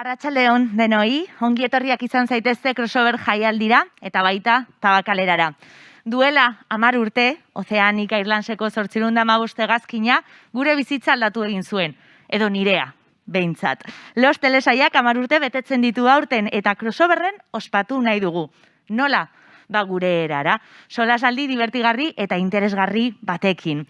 Arratsaldeon denoi, ongi etorriak izan zaitezte crossover jaialdira eta baita Tabakalerara. Duela 10 urte, Ozeanika Irlanseko 815 hegazkina gure bizitza aldatu egin zuen, edo nirea, behintzat. Los telesaiak 10 urte betetzen ditu aurten eta crossoverren ospatu nahi dugu. Nola? Gure erara. Solasaldi divertigarri eta interesgarri batekin.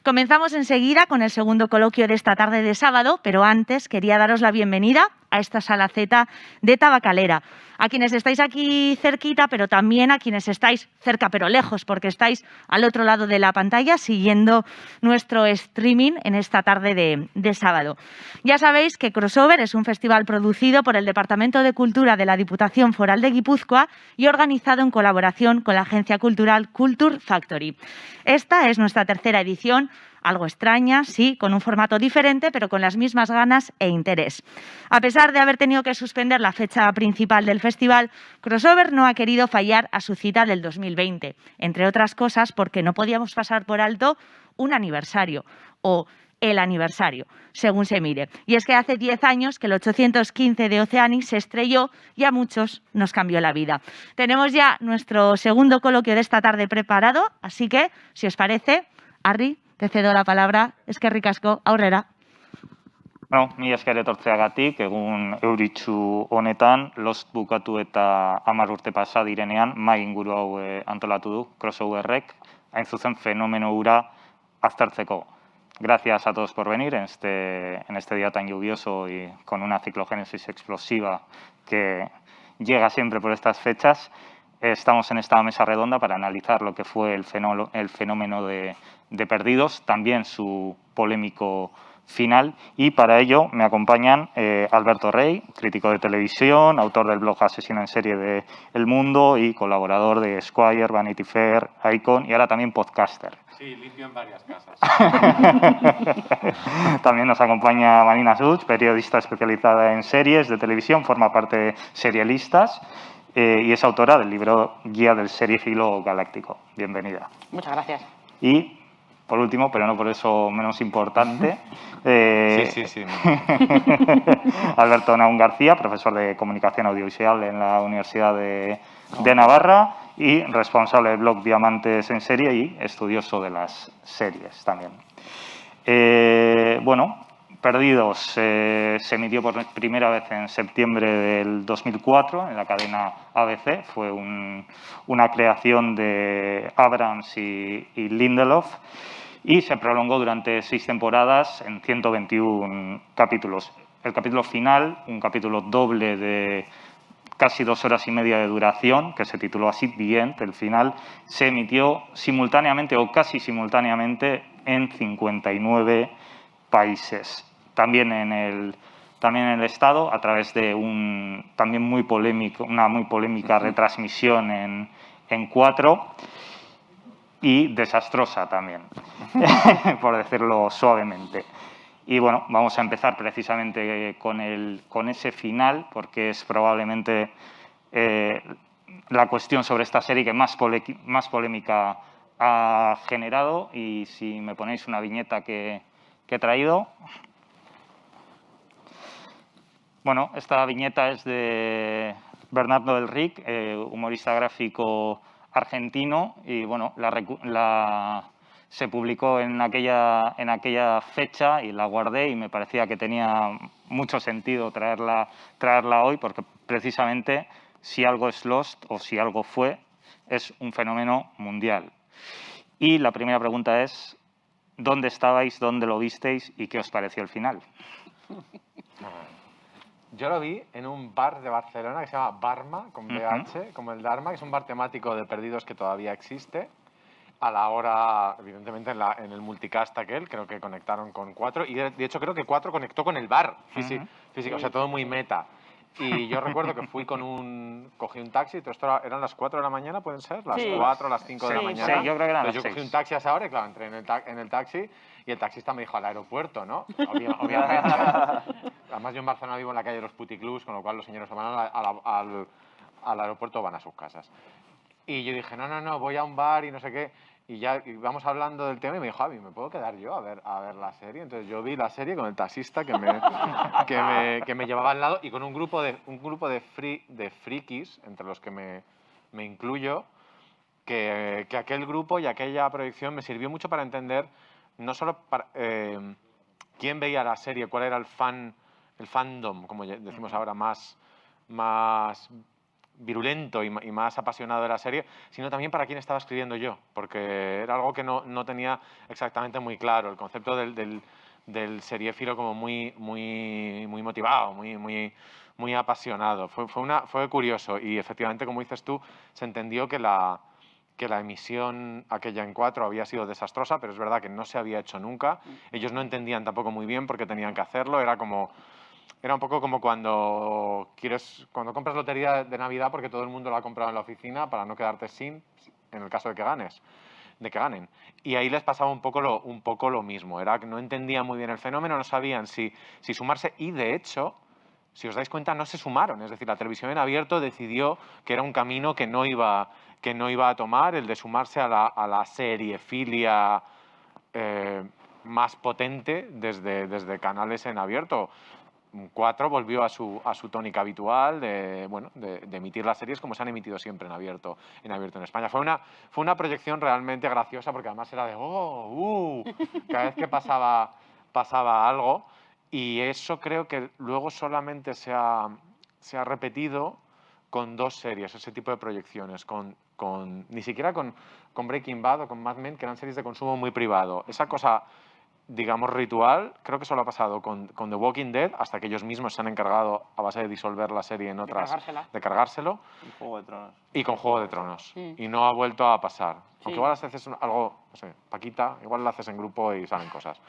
Comenzamos enseguida con el segundo coloquio de esta tarde de sábado, pero antes quería daros la bienvenida a esta sala Z de Tabacalera. A quienes estáis aquí cerquita, pero también a quienes estáis cerca pero lejos, porque estáis al otro lado de la pantalla siguiendo nuestro streaming en esta tarde de sábado. Ya sabéis que Crossover es un festival producido por el Departamento de Cultura de la Diputación Foral de Guipúzcoa y organizado en colaboración con la agencia cultural Culture Factory. Esta es nuestra tercera edición, algo extraña, sí, con un formato diferente, pero con las mismas ganas e interés. A pesar de haber tenido que suspender la fecha principal del festival, Crossover no ha querido fallar a su cita del 2020, entre otras cosas porque no podíamos pasar por alto un aniversario o el aniversario, según se mire. Y es que hace 10 años que el 815 de Oceanic se estrelló y a muchos nos cambió la vida. Tenemos ya nuestro segundo coloquio de esta tarde preparado, así que, si os parece, Arri, te cedo la palabra. Eskerrik asko, aurrera. Bueno, mi esker etortzeagatik, egun euritsu honetan, Lost bukatu eta 10 urte pasa direnean, mahai inguru hau antolatu du, Crossoverrek, hain zuzen fenomeno hura aztertzeko. Gracias a todos por venir en este día tan lluvioso y con una ciclogénesis explosiva que llega siempre por estas fechas. Estamos en esta mesa redonda para analizar lo que fue el fenómeno de Perdidos, también su polémico final, y para ello me acompañan Alberto Rey, crítico de televisión, autor del blog Asesino en Serie de El Mundo y colaborador de Esquire, Vanity Fair, Icon y ahora también podcaster. Sí, limpio en varias casas. También nos acompaña Marina Such, periodista especializada en series de televisión, forma parte de Serialistas y es autora del libro Guía del Seriéfilo Galáctico. Bienvenida. Muchas gracias. Y, por último, pero no por eso menos importante, Sí. Alberto Naún García, profesor de Comunicación Audiovisual en la Universidad de Navarra y responsable del blog Diamantes en Serie y estudioso de las series también. Bueno, Perdidos se emitió por primera vez en septiembre del 2004 en la cadena ABC. Fue una creación de Abrams y Lindelof y se prolongó durante 6 temporadas en 121 capítulos. El capítulo final, un capítulo doble de casi 2 horas y media de duración, que se tituló así, The End, el final, se emitió simultáneamente o casi simultáneamente en 59 países. También en el Estado, a través de una muy polémica retransmisión en 4 y desastrosa también, por decirlo suavemente. Y bueno, vamos a empezar precisamente con ese final, porque es probablemente la cuestión sobre esta serie que más polémica ha generado. Y si me ponéis una viñeta que he traído. Bueno, esta viñeta es de Bernardo del Ric, humorista gráfico argentino, y bueno, se publicó en aquella fecha y la guardé y me parecía que tenía mucho sentido traerla hoy, porque precisamente si algo es Lost o si algo fue, es un fenómeno mundial. Y la primera pregunta es, ¿dónde estabais, dónde lo visteis y qué os pareció el final? Yo lo vi en un bar de Barcelona que se llama Barma, con BH, como el Dharma, que es un bar temático de Perdidos que todavía existe. A la hora, evidentemente, en el multicast aquel, creo que conectaron con 4. Y de hecho creo que 4 conectó con el bar físico, o sea, todo muy meta. Y yo recuerdo que cogí un taxi, esto eran las 4 de la mañana, ¿pueden ser? Las 4, las 5 de la mañana. Sí, yo creo que eran las 6. Yo cogí un taxi a esa hora y claro, entré en el taxi y el taxista me dijo al aeropuerto, ¿no? Obviamente. Además yo en Barcelona vivo en la calle de los puticlubs, con lo cual los señores que van al aeropuerto van a sus casas. Y yo dije, no, voy a un bar y no sé qué. Y ya íbamos hablando del tema y me dijo, Javi, ¿me puedo quedar yo a ver la serie? Entonces yo vi la serie con el taxista que me llevaba al lado y con un grupo de frikis, entre los que me incluyo, que aquel grupo y aquella proyección me sirvió mucho para entender no solo quién veía la serie, cuál era el fandom, como decimos ahora, más virulento y más apasionado de la serie, sino también para quién estaba escribiendo yo, porque era algo que no tenía exactamente muy claro, el concepto del seriéfilo como muy motivado, muy apasionado. Fue curioso y efectivamente, como dices tú, se entendió que la emisión aquella en 4 había sido desastrosa, pero es verdad que no se había hecho nunca. Ellos no entendían tampoco muy bien por qué tenían que hacerlo. Era un poco como cuando compras lotería de Navidad porque todo el mundo lo ha comprado en la oficina para no quedarte sin, en el caso de que ganen. Y ahí les pasaba un poco lo mismo. Era que no entendían muy bien el fenómeno, no sabían si sumarse y, de hecho, si os dais cuenta, no se sumaron. Es decir, la televisión en abierto decidió que era un camino que no iba a tomar, el de sumarse a la seriefilia más potente desde canales en abierto. 4 volvió a su tónica habitual de emitir las series como se han emitido siempre en abierto en España. Fue una proyección realmente graciosa porque además era de cada vez que pasaba algo, y eso creo que luego solamente se ha repetido con 2 series, ese tipo de proyecciones, ni siquiera con Breaking Bad o con Mad Men, que eran series de consumo muy privado. Esa cosa, digamos, ritual, creo que solo ha pasado con The Walking Dead, hasta que ellos mismos se han encargado, a base de disolver la serie en otras, de cargárselo. Y Juego de Tronos. Y con Juego de Tronos. Y no ha vuelto a pasar. Aunque igual haces algo, no sé, Paquita, igual lo haces en grupo y salen cosas.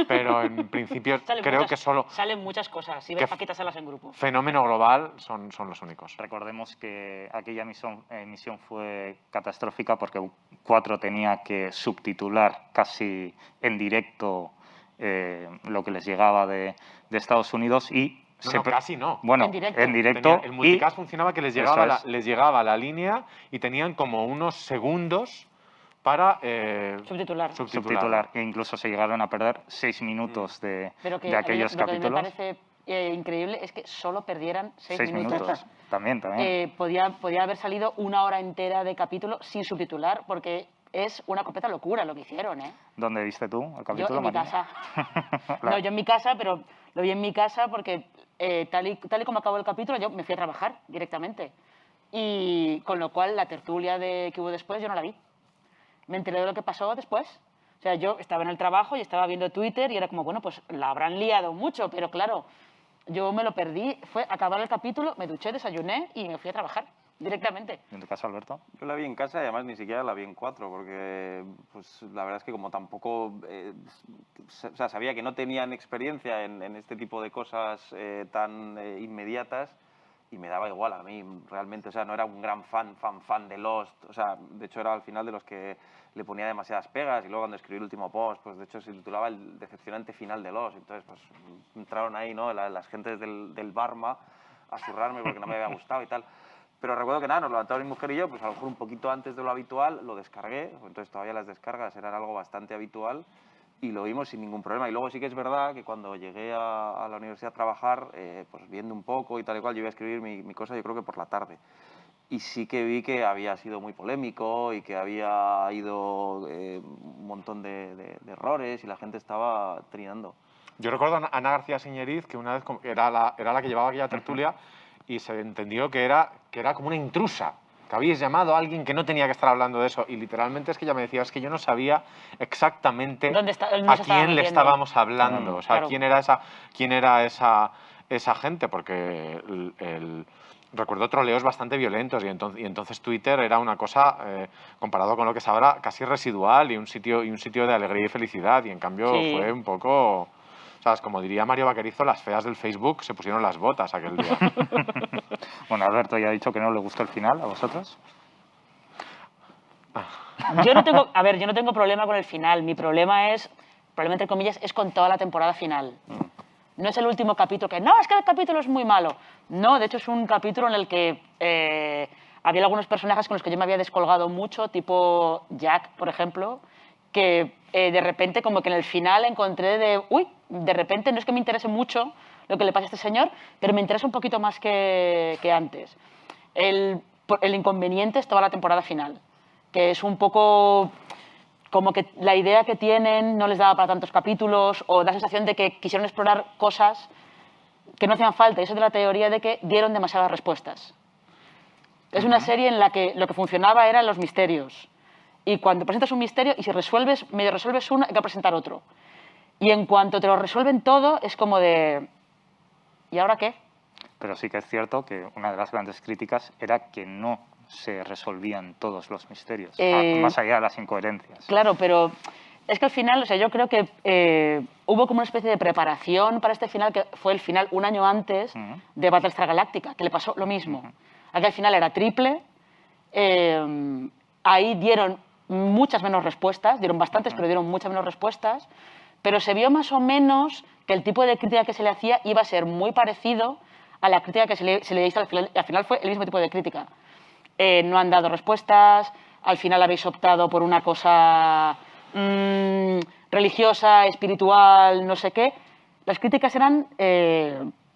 Pero en principio creo que solo... Salen muchas cosas. Si ves Paquita, salas en grupo. Fenómeno global son los únicos. Recordemos que aquella emisión fue catastrófica porque 4 tenía que subtitular casi en directo lo que les llegaba de Estados Unidos y... casi no. Bueno, en directo. El multicast funcionaba que les llegaba la línea y tenían como unos segundos para subtitular. E incluso se llegaron a perder 6 minutos de aquellos capítulos. Lo que me parece increíble es que solo perdieran 6 minutos. También. Podía haber salido 1 hora entera de capítulo sin subtitular, porque es una completa locura lo que hicieron, ¿eh? ¿Dónde viste tú el capítulo, Yo en mi María? casa. No, yo en mi casa, pero lo vi en mi casa porque tal y como acabó el capítulo, yo me fui a trabajar directamente. Y con lo cual la tertulia que hubo después yo no la vi. Me enteré de lo que pasó después. O sea, yo estaba en el trabajo y estaba viendo Twitter y era como, bueno, pues la habrán liado mucho, pero claro, yo me lo perdí. Fue acabar el capítulo, me duché, desayuné y me fui a trabajar directamente. ¿En tu caso, Alberto? Yo la vi en casa y además ni siquiera la vi en 4, porque pues, la verdad es que como tampoco sabía que no tenían experiencia en este tipo de cosas tan inmediatas, y me daba igual a mí realmente. O sea, no era un gran fan de Lost. O sea, de hecho era al final de los que le ponía demasiadas pegas, y luego cuando escribí el último post, pues de hecho se titulaba El decepcionante final de Lost. Entonces pues entraron ahí, ¿no?, las gentes del Barma a zurrarme porque no me había gustado y tal. Pero recuerdo que nada, nos levantamos mi mujer y yo, pues a lo mejor un poquito antes de lo habitual, lo descargué. Entonces todavía las descargas eran algo bastante habitual y lo vimos sin ningún problema. Y luego sí que es verdad que cuando llegué a la universidad a trabajar, pues viendo un poco y tal y cual, yo iba a escribir mi cosa, yo creo que por la tarde. Y sí que vi que había sido muy polémico y que había ido un montón de errores y la gente estaba trinando. Yo recuerdo a Ana García Señeriz, que una vez era la que llevaba aquella tertulia, y se entendió que era como una intrusa, que habíais llamado a alguien que no tenía que estar hablando de eso. Y literalmente es que ella me decía, es que yo no sabía exactamente a quién le estábamos hablando. O sea, claro, quién era esa gente, porque recuerdo troleos bastante violentos, y entonces Twitter era una cosa, comparado con lo que es ahora, casi residual y un sitio de alegría y felicidad. Y en cambio fue un poco... O sea, como diría Mario Vaquerizo, las feas del Facebook se pusieron las botas aquel día. Bueno, Alberto ya ha dicho que no le gustó el final. ¿A vosotros? Yo no tengo problema con el final. Mi problema problema entre comillas, es con toda la temporada final. No es el último capítulo que, no, es que el capítulo es muy malo. No, de hecho es un capítulo en el que había algunos personajes con los que yo me había descolgado mucho, tipo Jack, por ejemplo, que de repente como que en el final encontré de repente no es que me interese mucho lo que le pasa a este señor, pero me interesa un poquito más que antes. El inconveniente es toda la temporada final, que es un poco como que la idea que tienen no les daba para tantos capítulos, o da la sensación de que quisieron explorar cosas que no hacían falta. Y eso es de la teoría de que dieron demasiadas respuestas. Es una serie en la que lo que funcionaba eran los misterios. Y cuando presentas un misterio y si medio resuelves uno, hay que presentar otro. Y en cuanto te lo resuelven todo, es como de... ¿Y ahora qué? Pero sí que es cierto que una de las grandes críticas era que no se resolvían todos los misterios, más allá de las incoherencias. Claro, pero es que al final, o sea, yo creo que hubo como una especie de preparación para este final, que fue el final un año antes de Battlestar Galactica, que le pasó lo mismo. Aquí al final era triple, ahí dieron muchas menos respuestas, dieron bastantes, pero dieron muchas menos respuestas, pero se vio más o menos que el tipo de crítica que se le hacía iba a ser muy parecido a la crítica que se le hizo al final, y al final fue el mismo tipo de crítica. No han dado respuestas, al final habéis optado por una cosa religiosa, espiritual, no sé qué. Las críticas eran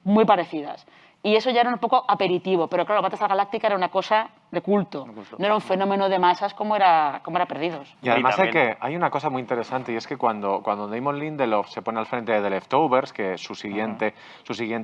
muy parecidas. Y eso ya era un poco aperitivo, pero claro, Battlestar Galactica era una cosa de culto, no era un fenómeno de masas como era Perdidos. Y además hay una cosa muy interesante, y es que cuando Damon Lindelof se pone al frente de The Leftovers, que es su siguiente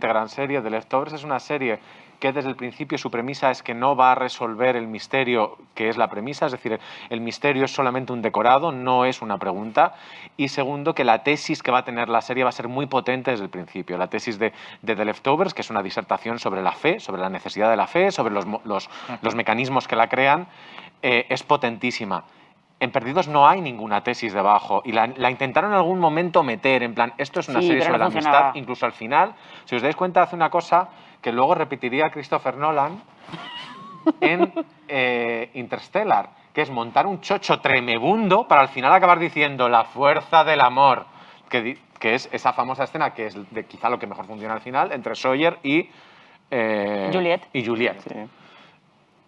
gran serie, The Leftovers es una serie que desde el principio su premisa es que no va a resolver el misterio que es la premisa, es decir, el misterio es solamente un decorado, no es una pregunta, y segundo, que la tesis que va a tener la serie va a ser muy potente desde el principio. La tesis de The Leftovers, que es una disertación sobre la fe, sobre la necesidad de la fe, sobre los mecanismos que la crean, es potentísima. En Perdidos no hay ninguna tesis debajo y la intentaron en algún momento meter, en plan, esto es una serie sobre la amistad, incluso al final, si os dais cuenta, hace una cosa que luego repetiría Christopher Nolan en Interstellar, que es montar un chocho tremebundo para al final acabar diciendo la fuerza del amor, que es esa famosa escena que es de quizá lo que mejor funciona al final, entre Sawyer y Juliet. Sí.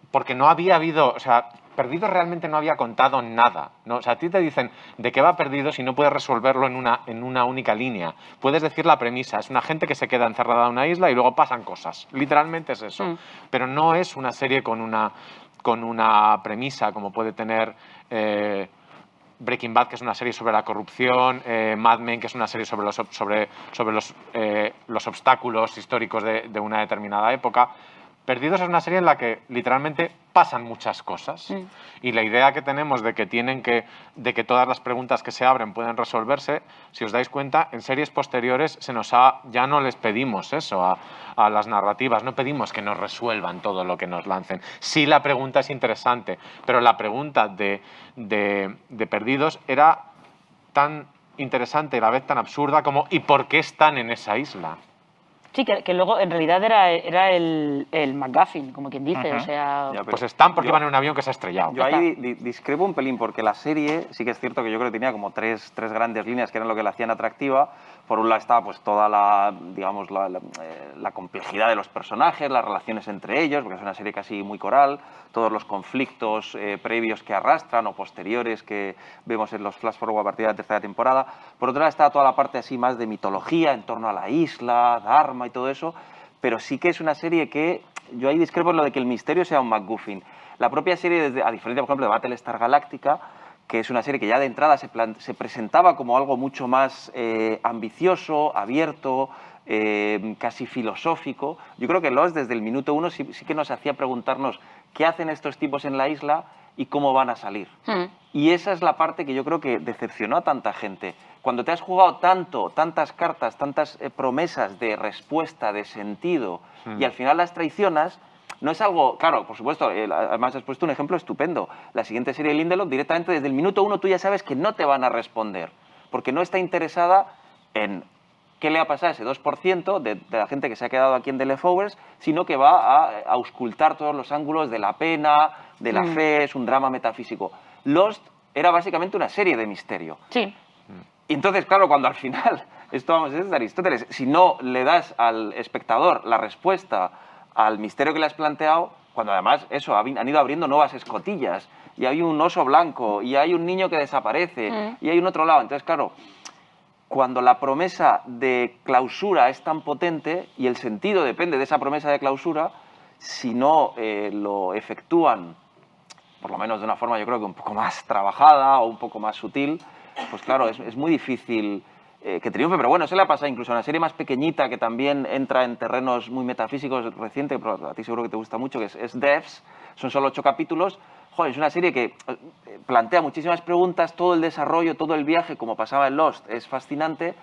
Porque no había habido, o sea, Perdidos realmente no había contado nada, ¿no? O sea, a ti te dicen de qué va Perdidos y no puedes resolverlo en una única línea. Puedes decir la premisa, es una gente que se queda encerrada en una isla y luego pasan cosas. Literalmente es eso. Pero no es una serie con una premisa como puede tener Breaking Bad, que es una serie sobre la corrupción, Mad Men, que es una serie sobre los obstáculos históricos de una determinada época. Perdidos es una serie en la que literalmente pasan muchas cosas y la idea que tenemos de que todas las preguntas que se abren pueden resolverse, si os dais cuenta, en series posteriores ya no les pedimos eso a las narrativas, no pedimos que nos resuelvan todo lo que nos lancen. Sí, la pregunta es interesante, pero la pregunta de Perdidos era tan interesante y a la vez tan absurda como ¿y por qué están en esa isla? Sí, que luego en realidad era el McGuffin, como quien dice, o sea... Ya, pues están porque van en un avión que se ha estrellado. Yo ahí discrepo un pelín, porque la serie sí que es cierto que yo creo que tenía como tres grandes líneas que eran lo que la hacían atractiva. Por un lado estaba pues toda la complejidad de los personajes, las relaciones entre ellos, porque es una serie casi muy coral, todos los conflictos previos que arrastran o posteriores que vemos en los flash forward a partir de la tercera temporada. Por otro lado estaba toda la parte así más de mitología en torno a la isla, Dharma y todo eso, pero sí que es una serie que yo ahí discrepo en lo de que el misterio sea un MacGuffin. La propia serie, a diferencia por ejemplo de Battlestar Galactica, que es una serie que ya de entrada se presentaba como algo mucho más ambicioso, abierto, casi filosófico. Yo creo que Lost desde el minuto uno sí que nos hacía preguntarnos qué hacen estos tipos en la isla y cómo van a salir. Y esa es la parte que yo creo que decepcionó a tanta gente. Cuando te has jugado tantas cartas, tantas promesas de respuesta, de sentido, y al final las traicionas, no es algo... Claro, por supuesto, además has puesto un ejemplo estupendo. La siguiente serie de Lindelof, directamente desde el minuto uno tú ya sabes que no te van a responder, porque no está interesada en qué le ha pasado a ese 2% de la gente que se ha quedado aquí en The Leftovers, sino que va a auscultar todos los ángulos de la pena, de la fe, es un drama metafísico. Lost era básicamente una serie de misterio. Sí. Y entonces, claro, cuando al final, esto vamos, es de Aristóteles, si no le das al espectador la respuesta al misterio que le has planteado, cuando además eso, han ido abriendo nuevas escotillas, y hay un oso blanco, y hay un niño que desaparece, y hay un otro lado. Entonces, claro, cuando la promesa de clausura es tan potente, y el sentido depende de esa promesa de clausura, si no lo efectúan, por lo menos de una forma yo creo que un poco más trabajada o un poco más sutil, pues claro, es muy difícil que triunfe. Pero bueno, eso le ha pasado incluso a una serie más pequeñita que también entra en terrenos muy metafísicos, reciente, pero a ti seguro que te gusta mucho, que es Devs. Son solo 8 capítulos. Joder, es una serie que plantea muchísimas preguntas, todo el desarrollo, todo el viaje, como pasaba en Lost, es fascinante.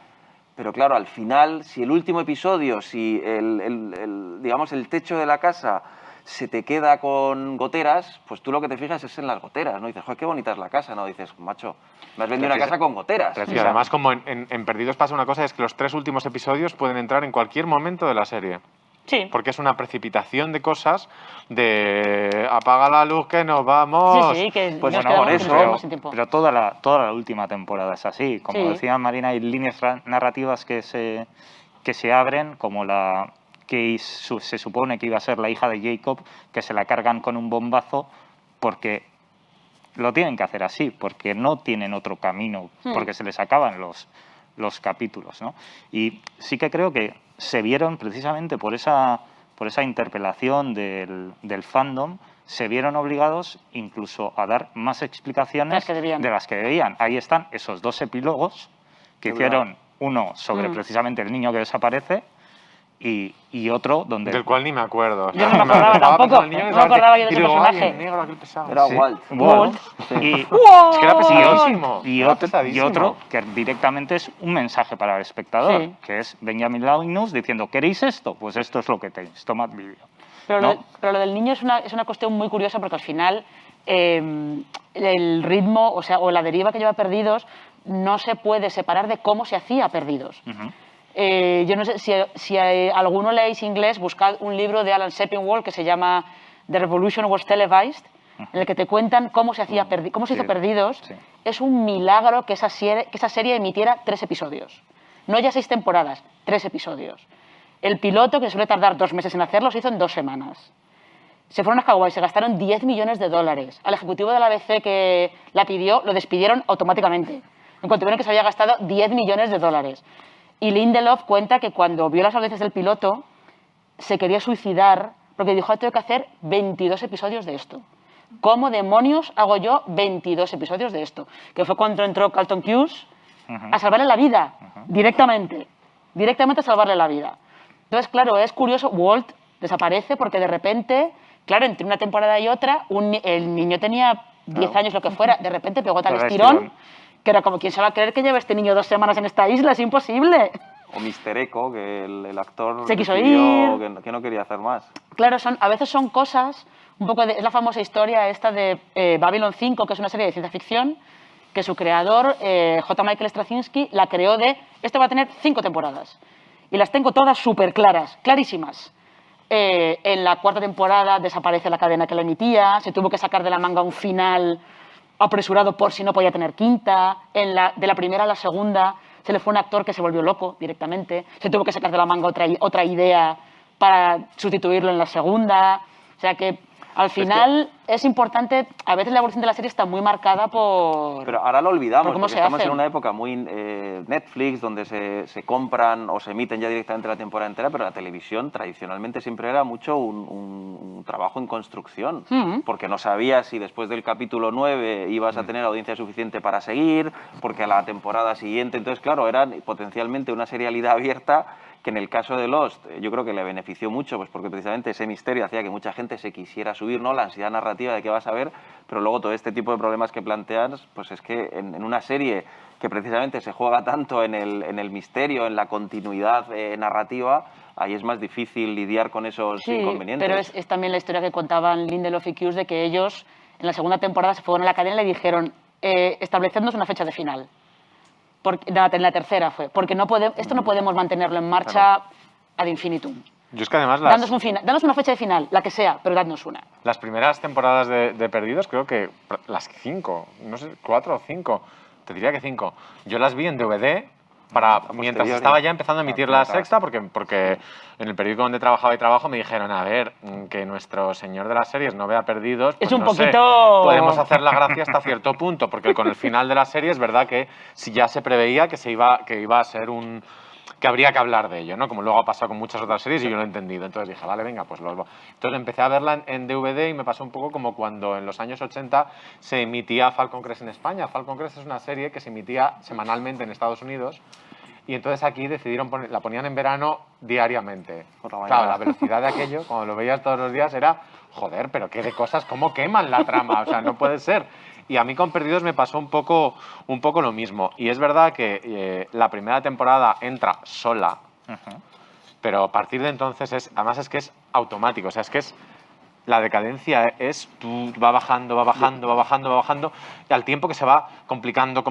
Pero claro, al final, si el último episodio, si digamos, el techo de la casa se te queda con goteras, pues tú lo que te fijas es en las goteras, ¿no? Dices, joder, qué bonita es la casa, ¿no? Dices, macho, me has vendido una casa con goteras. Y además, como en Perdidos pasa una cosa, es que los 3 últimos episodios pueden entrar en cualquier momento de la serie. Sí. Porque es una precipitación de cosas, de apaga la luz que nos vamos. Sí, que Pues nos bueno, quedamos por sin eso, tiempo, sin tiempo. pero toda la última temporada es así. Como Sí. decía Marina, hay líneas narrativas que se abren, como la que se supone que iba a ser la hija de Jacob, que se la cargan con un bombazo porque lo tienen que hacer así, porque no tienen otro camino, porque se les acaban los capítulos, ¿no? Y sí que creo que se vieron precisamente por esa interpelación del fandom, se vieron obligados incluso a dar más explicaciones Las que debían. de las que debían. Ahí están esos 2 epílogos que Es hicieron, uno sobre precisamente el niño que desaparece y otro donde... Del cual ni me acuerdo. Yo no me acordaba Estaba tampoco, pensando en el niño que no me acordaba yo de y ese digo, ay, personaje. el negro, aquel pesado. Era Sí, Walt. Walt. Walt. Y, Es que era pesadísimo. y era otro, pesadísimo. que directamente es un mensaje para el espectador, Sí. que es Benjamin Linus diciendo, ¿queréis esto? Pues esto es lo que tenéis, tomad vídeo. Pero, ¿no? pero lo del niño es una cuestión muy curiosa porque al final el ritmo, o la deriva que lleva Perdidos no se puede separar de cómo se hacía Perdidos. Ujú. Yo no sé si alguno leéis inglés, buscad un libro de Alan Sepinwall que se llama The Revolution Was Televised, en el que te cuentan cómo se hacía cómo se hizo Sí, Perdidos. sí. Es un milagro que esa serie emitiera 3 episodios. No ya 6 temporadas, 3 episodios. El piloto, que suele tardar 2 meses en hacerlo, se hizo en 2 semanas. Se fueron a Hawái, se gastaron $10 millones. Al ejecutivo de la ABC que la pidió, lo despidieron automáticamente, en cuanto vieron que se había gastado $10 millones. Y Lindelof cuenta que cuando vio las audiencias del piloto, se quería suicidar porque dijo, tengo que hacer 22 episodios de esto. ¿Cómo demonios hago yo 22 episodios de esto? Que fue cuando entró Carlton Cuse a salvarle la vida, directamente a salvarle la vida. Entonces, claro, es curioso, Walt desaparece porque de repente, claro, entre una temporada y otra, el niño tenía 10 años, lo que fuera, de repente pegó tal Pegó estirón estirón. que era como, ¿quién se va a creer que lleve este niño 2 semanas en esta isla? Es imposible. O Mr. Echo, que el actor Se quiso decidió ir. que no quería hacer más. Claro, a veces son cosas, es la famosa historia esta de Babylon 5, que es una serie de ciencia ficción, que su creador, J. Michael Straczynski, la creó esto va a tener 5 temporadas. Y las tengo todas súper claras, clarísimas. En la 4ª temporada desaparece la cadena que la emitía, se tuvo que sacar de la manga un final apresurado por si no podía tener 5ª. De la primera a la segunda se le fue un actor que se volvió loco directamente, se tuvo que sacar de la manga otra idea para sustituirlo en la segunda. O sea que al final es importante, a veces la evolución de la serie está muy marcada por... Pero ahora lo olvidamos, ¿Por cómo porque se estamos hacen? en una época muy Netflix, donde se compran o se emiten ya directamente la temporada entera, pero la televisión tradicionalmente siempre era mucho un trabajo en construcción, porque no sabías si después del capítulo 9 ibas a tener audiencia suficiente para seguir, porque a la temporada siguiente, entonces claro, era potencialmente una serialidad abierta que en el caso de Lost yo creo que le benefició mucho, pues porque precisamente ese misterio hacía que mucha gente se quisiera subir, ¿no? La ansiedad narrativa de qué vas a ver, pero luego todo este tipo de problemas que planteas, pues es que en una serie que precisamente se juega tanto en el misterio, en la continuidad narrativa, ahí es más difícil lidiar con esos inconvenientes. Pero es también la historia que contaban Lindelof y Cuse de que ellos en la 2ª temporada se fueron a la cadena y le dijeron establecednos una fecha de final. En la 3ª fue, porque esto no podemos mantenerlo en marcha ad infinitum. Yo es que además Danos una fecha de final, la que sea, pero dadnos una. las primeras temporadas de Perdidos, creo que las 5, no sé, 4 o 5, te diría que 5. Yo las vi en DVD mientras posteriori. estaba ya empezando a emitir la claro. sexta, porque en el periódico donde trabajaba y trabajo me dijeron, a ver, que nuestro señor de las series no vea Perdidos, pues Es un no sé, poquito- podemos hacer la gracia hasta cierto punto, porque con el final de la serie es verdad que si ya se preveía que iba a ser que habría que hablar de ello, ¿no? Como luego ha pasado con muchas otras series y yo lo he entendido. Entonces dije, vale, venga, pues Entonces empecé a verla en DVD y me pasó un poco como cuando en los años 80 se emitía Falcon Crest en España. Falcon Crest es una serie que se emitía semanalmente en Estados Unidos y entonces aquí decidieron la ponían en verano diariamente. Por la Claro, mañana. la velocidad de aquello, cuando lo veías todos los días, era, joder, pero qué de cosas, cómo queman la trama, o sea, no puede ser. Y a mí con Perdidos me pasó un poco lo mismo. Y es verdad que la primera temporada entra sola, pero a partir de entonces además es que es automático, o sea, es que la decadencia va bajando, y al tiempo que se va complicando,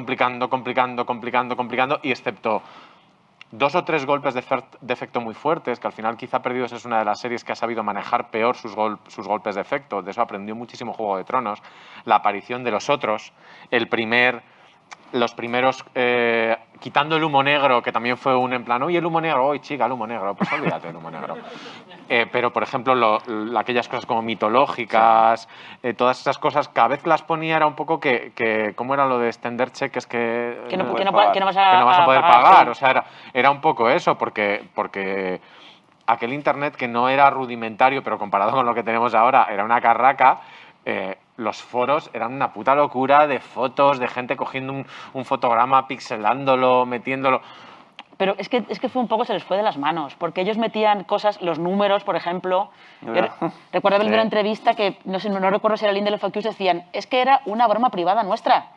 y excepto 2 o 3 golpes de efecto muy fuertes, que al final quizá Perdidos es una de las series que ha sabido manejar peor sus golpes de efecto, de eso aprendió muchísimo Juego de Tronos, la aparición de los otros, los primeros, quitando el humo negro, que también fue un en plan, oye, el humo negro, oye, chica, el humo negro, pues olvídate del humo negro. Pero, por ejemplo, aquellas cosas como mitológicas, todas esas cosas, cada vez que las ponía era un poco ¿cómo era lo de extender cheques que Que no, puedes que no pagar. vas que no vas a poder pagar, pagar? sí. O sea, era un poco eso, porque aquel Internet que no era rudimentario, pero comparado con lo que tenemos ahora, era una carraca. Los foros eran una puta locura de fotos, de gente cogiendo un fotograma, pixelándolo, metiéndolo. Pero es que fue un poco, se les fue de las manos, porque ellos metían cosas, los números, por ejemplo. Ya. Recuerdo haber Sí. visto una entrevista que, no recuerdo si era Lindelof o Focus, decían, es que era una broma privada nuestra.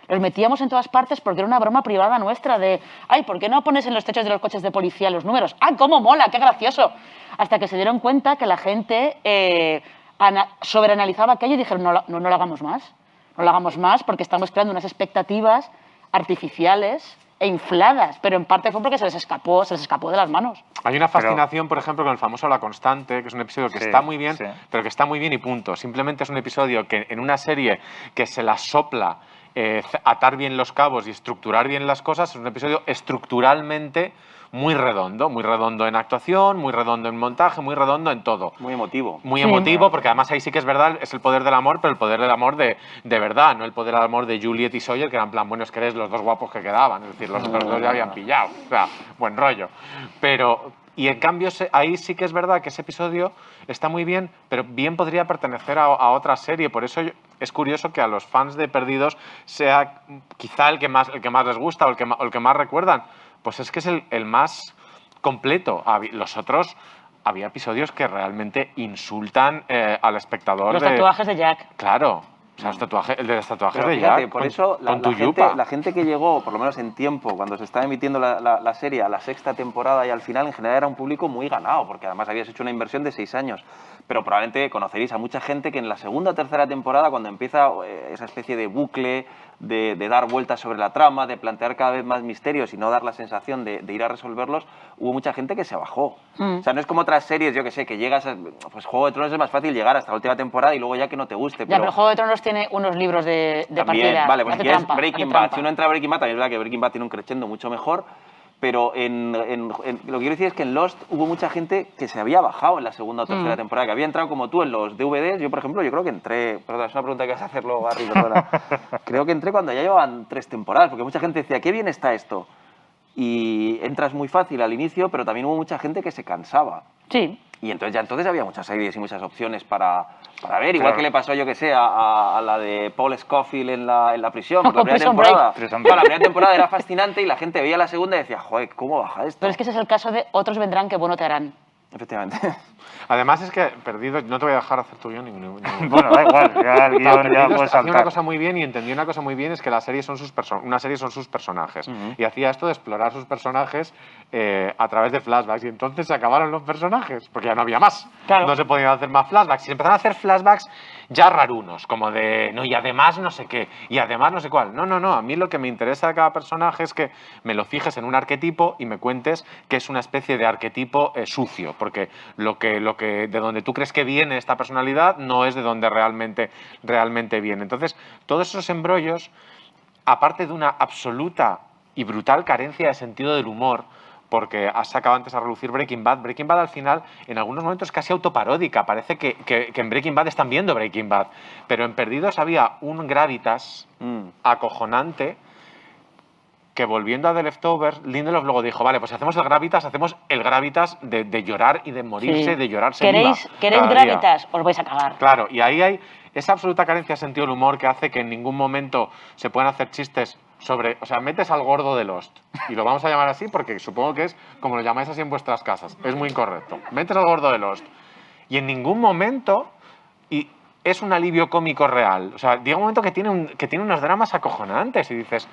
Los metíamos en todas partes porque era una broma privada nuestra de, ay, ¿por qué no pones en los techos de los coches de policía los números? ¡Ah, cómo mola, qué gracioso! Hasta que se dieron cuenta que la gente sobreanalizaba aquello y dijeron, no lo hagamos más. No lo hagamos más porque estamos creando unas expectativas artificiales e infladas, pero en parte fue porque se les escapó de las manos. Hay una fascinación, por ejemplo, con el famoso La Constante, que es un episodio que Sí, está muy bien, sí. pero que está muy bien y punto. Simplemente es un episodio que en una serie que se la sopla atar bien los cabos y estructurar bien las cosas, es un episodio estructuralmente muy redondo en actuación, muy redondo en montaje, muy redondo en todo. Muy emotivo. Muy Sí. emotivo, porque además ahí sí que es verdad, es el poder del amor, pero el poder del amor de verdad, no el poder del amor de Juliet y Sawyer, que eran en plan, bueno, es que eres los dos guapos que quedaban, es decir, los otros dos ya habían pillado, o sea, buen rollo. Pero, y en cambio, ahí sí que es verdad que ese episodio está muy bien, pero bien podría pertenecer a otra serie, por eso es curioso que a los fans de Perdidos sea quizá el que más les gusta o el que más recuerdan, pues es que es el más completo. Los otros, había episodios que realmente insultan al espectador. Los tatuajes de Jack. Claro, o sea, el de los tatuajes Pero de fíjate, Jack. por eso con tu yupa. la gente que llegó, por lo menos en tiempo, cuando se estaba emitiendo la serie a la sexta temporada y al final, en general era un público muy ganado, porque además habías hecho una inversión de 6 años. Pero probablemente conoceréis a mucha gente que en la segunda o tercera temporada, cuando empieza esa especie de bucle de dar vueltas sobre la trama, de plantear cada vez más misterios y no dar la sensación de ir a resolverlos, hubo mucha gente que se bajó. O sea, no es como otras series, yo que sé, que llegas pues Juego de Tronos es más fácil llegar hasta la última temporada y luego ya que no te guste. Ya, pero Juego de Tronos tiene unos libros de También, partida. vale, pues si Hace quieres trampa, Breaking hace Bad, trampa. si uno entra a Breaking Bad, también es verdad que Breaking Bad tiene un crescendo mucho mejor, pero lo que quiero decir es que en Lost hubo mucha gente que se había bajado en la segunda o tercera temporada, que había entrado como tú en los DVDs. Yo, por ejemplo, yo creo que entré, perdón, es una pregunta que vas a hacerlo, Garry, perdona. Creo que entré cuando ya llevaban 3 temporadas, porque mucha gente decía, qué bien está esto. Y entras muy fácil al inicio, pero también hubo mucha gente que se cansaba. Sí. Y entonces había muchas series y muchas opciones para ver, igual Claro. que le pasó, yo que sé, a la de Paul Scofield en la prisión. Porque la primera Prison temporada, Break. Prison claro, la Break. primera temporada era fascinante y la gente veía la segunda y decía, joder, ¿cómo baja esto? Pero es que ese es el caso de otros vendrán que bueno te harán. Efectivamente. Además es que Perdidos, no te voy a dejar hacer tu guión ni Bueno, da igual, ya el guión ya Perdidos puede hacía una saltar. cosa muy bien y entendí una cosa muy bien, es que una serie son sus personajes. Ujú. Y hacía esto de explorar sus personajes a través de flashbacks. Y entonces se acabaron los personajes, porque ya no había más. Claro. No se podían hacer más flashbacks. Y se empezaron a hacer flashbacks ya rarunos, como de, no, y además no sé qué, y además no sé cuál. No, a mí lo que me interesa de cada personaje es que me lo fijes en un arquetipo y me cuentes que es una especie de arquetipo sucio, porque de donde tú crees que viene esta personalidad no es de donde realmente viene. Entonces, todos esos embrollos, aparte de una absoluta y brutal carencia de sentido del humor, porque has sacado antes a relucir Breaking Bad. Breaking Bad al final, en algunos momentos, es casi autoparódica. Parece que en Breaking Bad están viendo Breaking Bad. Pero en Perdidos había un gravitas acojonante que, volviendo a The Leftovers, Lindelof luego dijo, vale, pues si hacemos el gravitas de llorar y de morirse, Sí. de llorarse ¿Queréis cada día. Gravitas? Os vais a cagar. Claro, y ahí hay esa absoluta carencia de sentido del humor que hace que en ningún momento se puedan hacer chistes sobre... O sea, metes al gordo de Lost, y lo vamos a llamar así porque supongo que es como lo llamáis así en vuestras casas. Es muy incorrecto. Metes al gordo de Lost y en ningún momento... Y es un alivio cómico real. O sea, llega un momento que tiene unos dramas acojonantes y dices...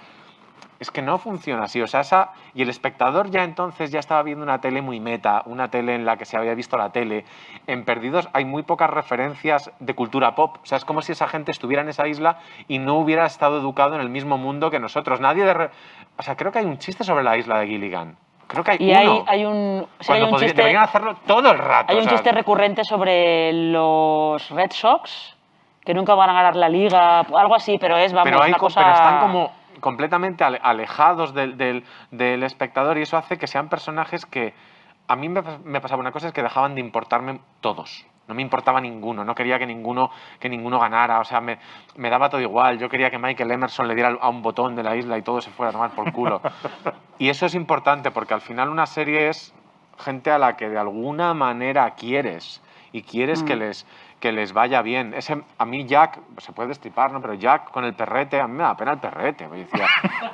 Es que no funciona así, o sea, y el espectador ya entonces ya estaba viendo una tele muy meta, una tele en la que se había visto la tele. En Perdidos hay muy pocas referencias de cultura pop, o sea, es como si esa gente estuviera en esa isla y no hubiera estado educado en el mismo mundo que nosotros. O sea, creo que hay un chiste sobre la isla de Gilligan. Creo que hay Y uno. hay un Cuando chiste, deberían hacerlo todo el rato. hay o un sea, chiste recurrente sobre los Red Sox, que nunca van a ganar la liga, algo así, pero es, vamos, una cosa... pero están como completamente alejados del espectador, y eso hace que sean personajes que a mí me pasaba una cosa, es que dejaban de importarme todos. No me importaba ninguno, no quería que ninguno ganara, o sea, me daba todo igual. Yo quería que Michael Emerson le diera a un botón de la isla y todo se fuera a tomar por culo. Y eso es importante porque al final una serie es gente a la que de alguna manera quieres y quieres que les vaya bien. A mí Jack, se puede destripar, ¿no? Pero Jack con el perrete, a mí me da pena el perrete. Me decía,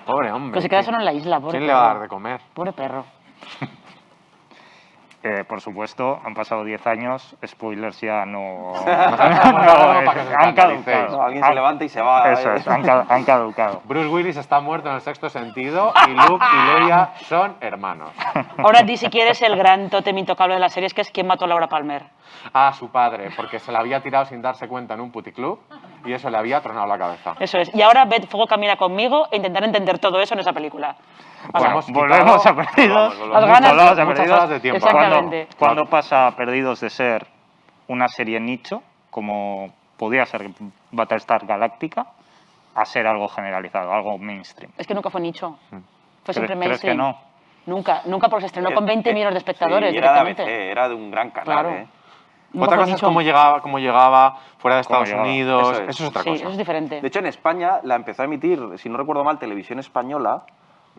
pobre hombre. Pero se queda solo en la isla, pobre ¿Quién perro. le va a dar de comer? Pobre perro. Por supuesto, han pasado 10 años, spoilers ya no... para que nos han escandalicéis. caducado. No, alguien se levanta y se va. Eso es, han caducado. Bruce Willis está muerto en el sexto sentido y Luke y Leia son hermanos. Ahora di si quieres el gran tótem intocable de la serie, es que es quién mató a Laura Palmer. A su padre, porque se la había tirado sin darse cuenta en un puticlub y eso le había tronado la cabeza. Eso es. Y ahora ved Fuego camina conmigo e intentar entender todo eso en esa película. Bueno, Hemos volvemos quitado- a Perdidos. Las ganas- Volvemos a muchas Perdidos. horas de tiempo. Exactamente. ¿Cuándo pasa Perdidos de ser una serie nicho, como podía ser Battlestar Galáctica, a ser algo generalizado, algo mainstream? Es que nunca fue nicho. Fue siempre ¿Crees que mainstream. no? Nunca porque se estrenó con 20 millones de espectadores Sí, era de directamente. ABC, era de un gran canal, Claro. Nunca Otra fue cosa es nicho. cómo llegaba fuera de Cómo Estados llegaba. Unidos. Eso es. Eso es otra Sí, cosa. eso es diferente. De hecho, en España la empezó a emitir, si no recuerdo mal, Televisión Española,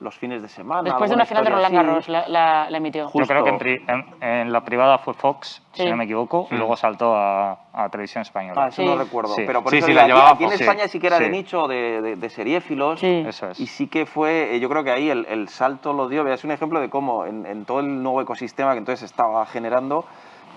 los fines de semana. Después de una final de Roland Garros la emitió. Yo creo Justo. que en la privada fue Fox, Sí. si no me equivoco, y luego saltó a Televisión Española. Ah, eso Sí. no recuerdo. Sí. Pero por Sí, eso sí, digo, la aquí, llevaba aquí en Fox. España sí que era de Sí. nicho, de seriéfilos. Sí. Eso es. Y sí que fue, yo creo que ahí el salto lo dio. Es un ejemplo de cómo en todo el nuevo ecosistema que entonces estaba generando,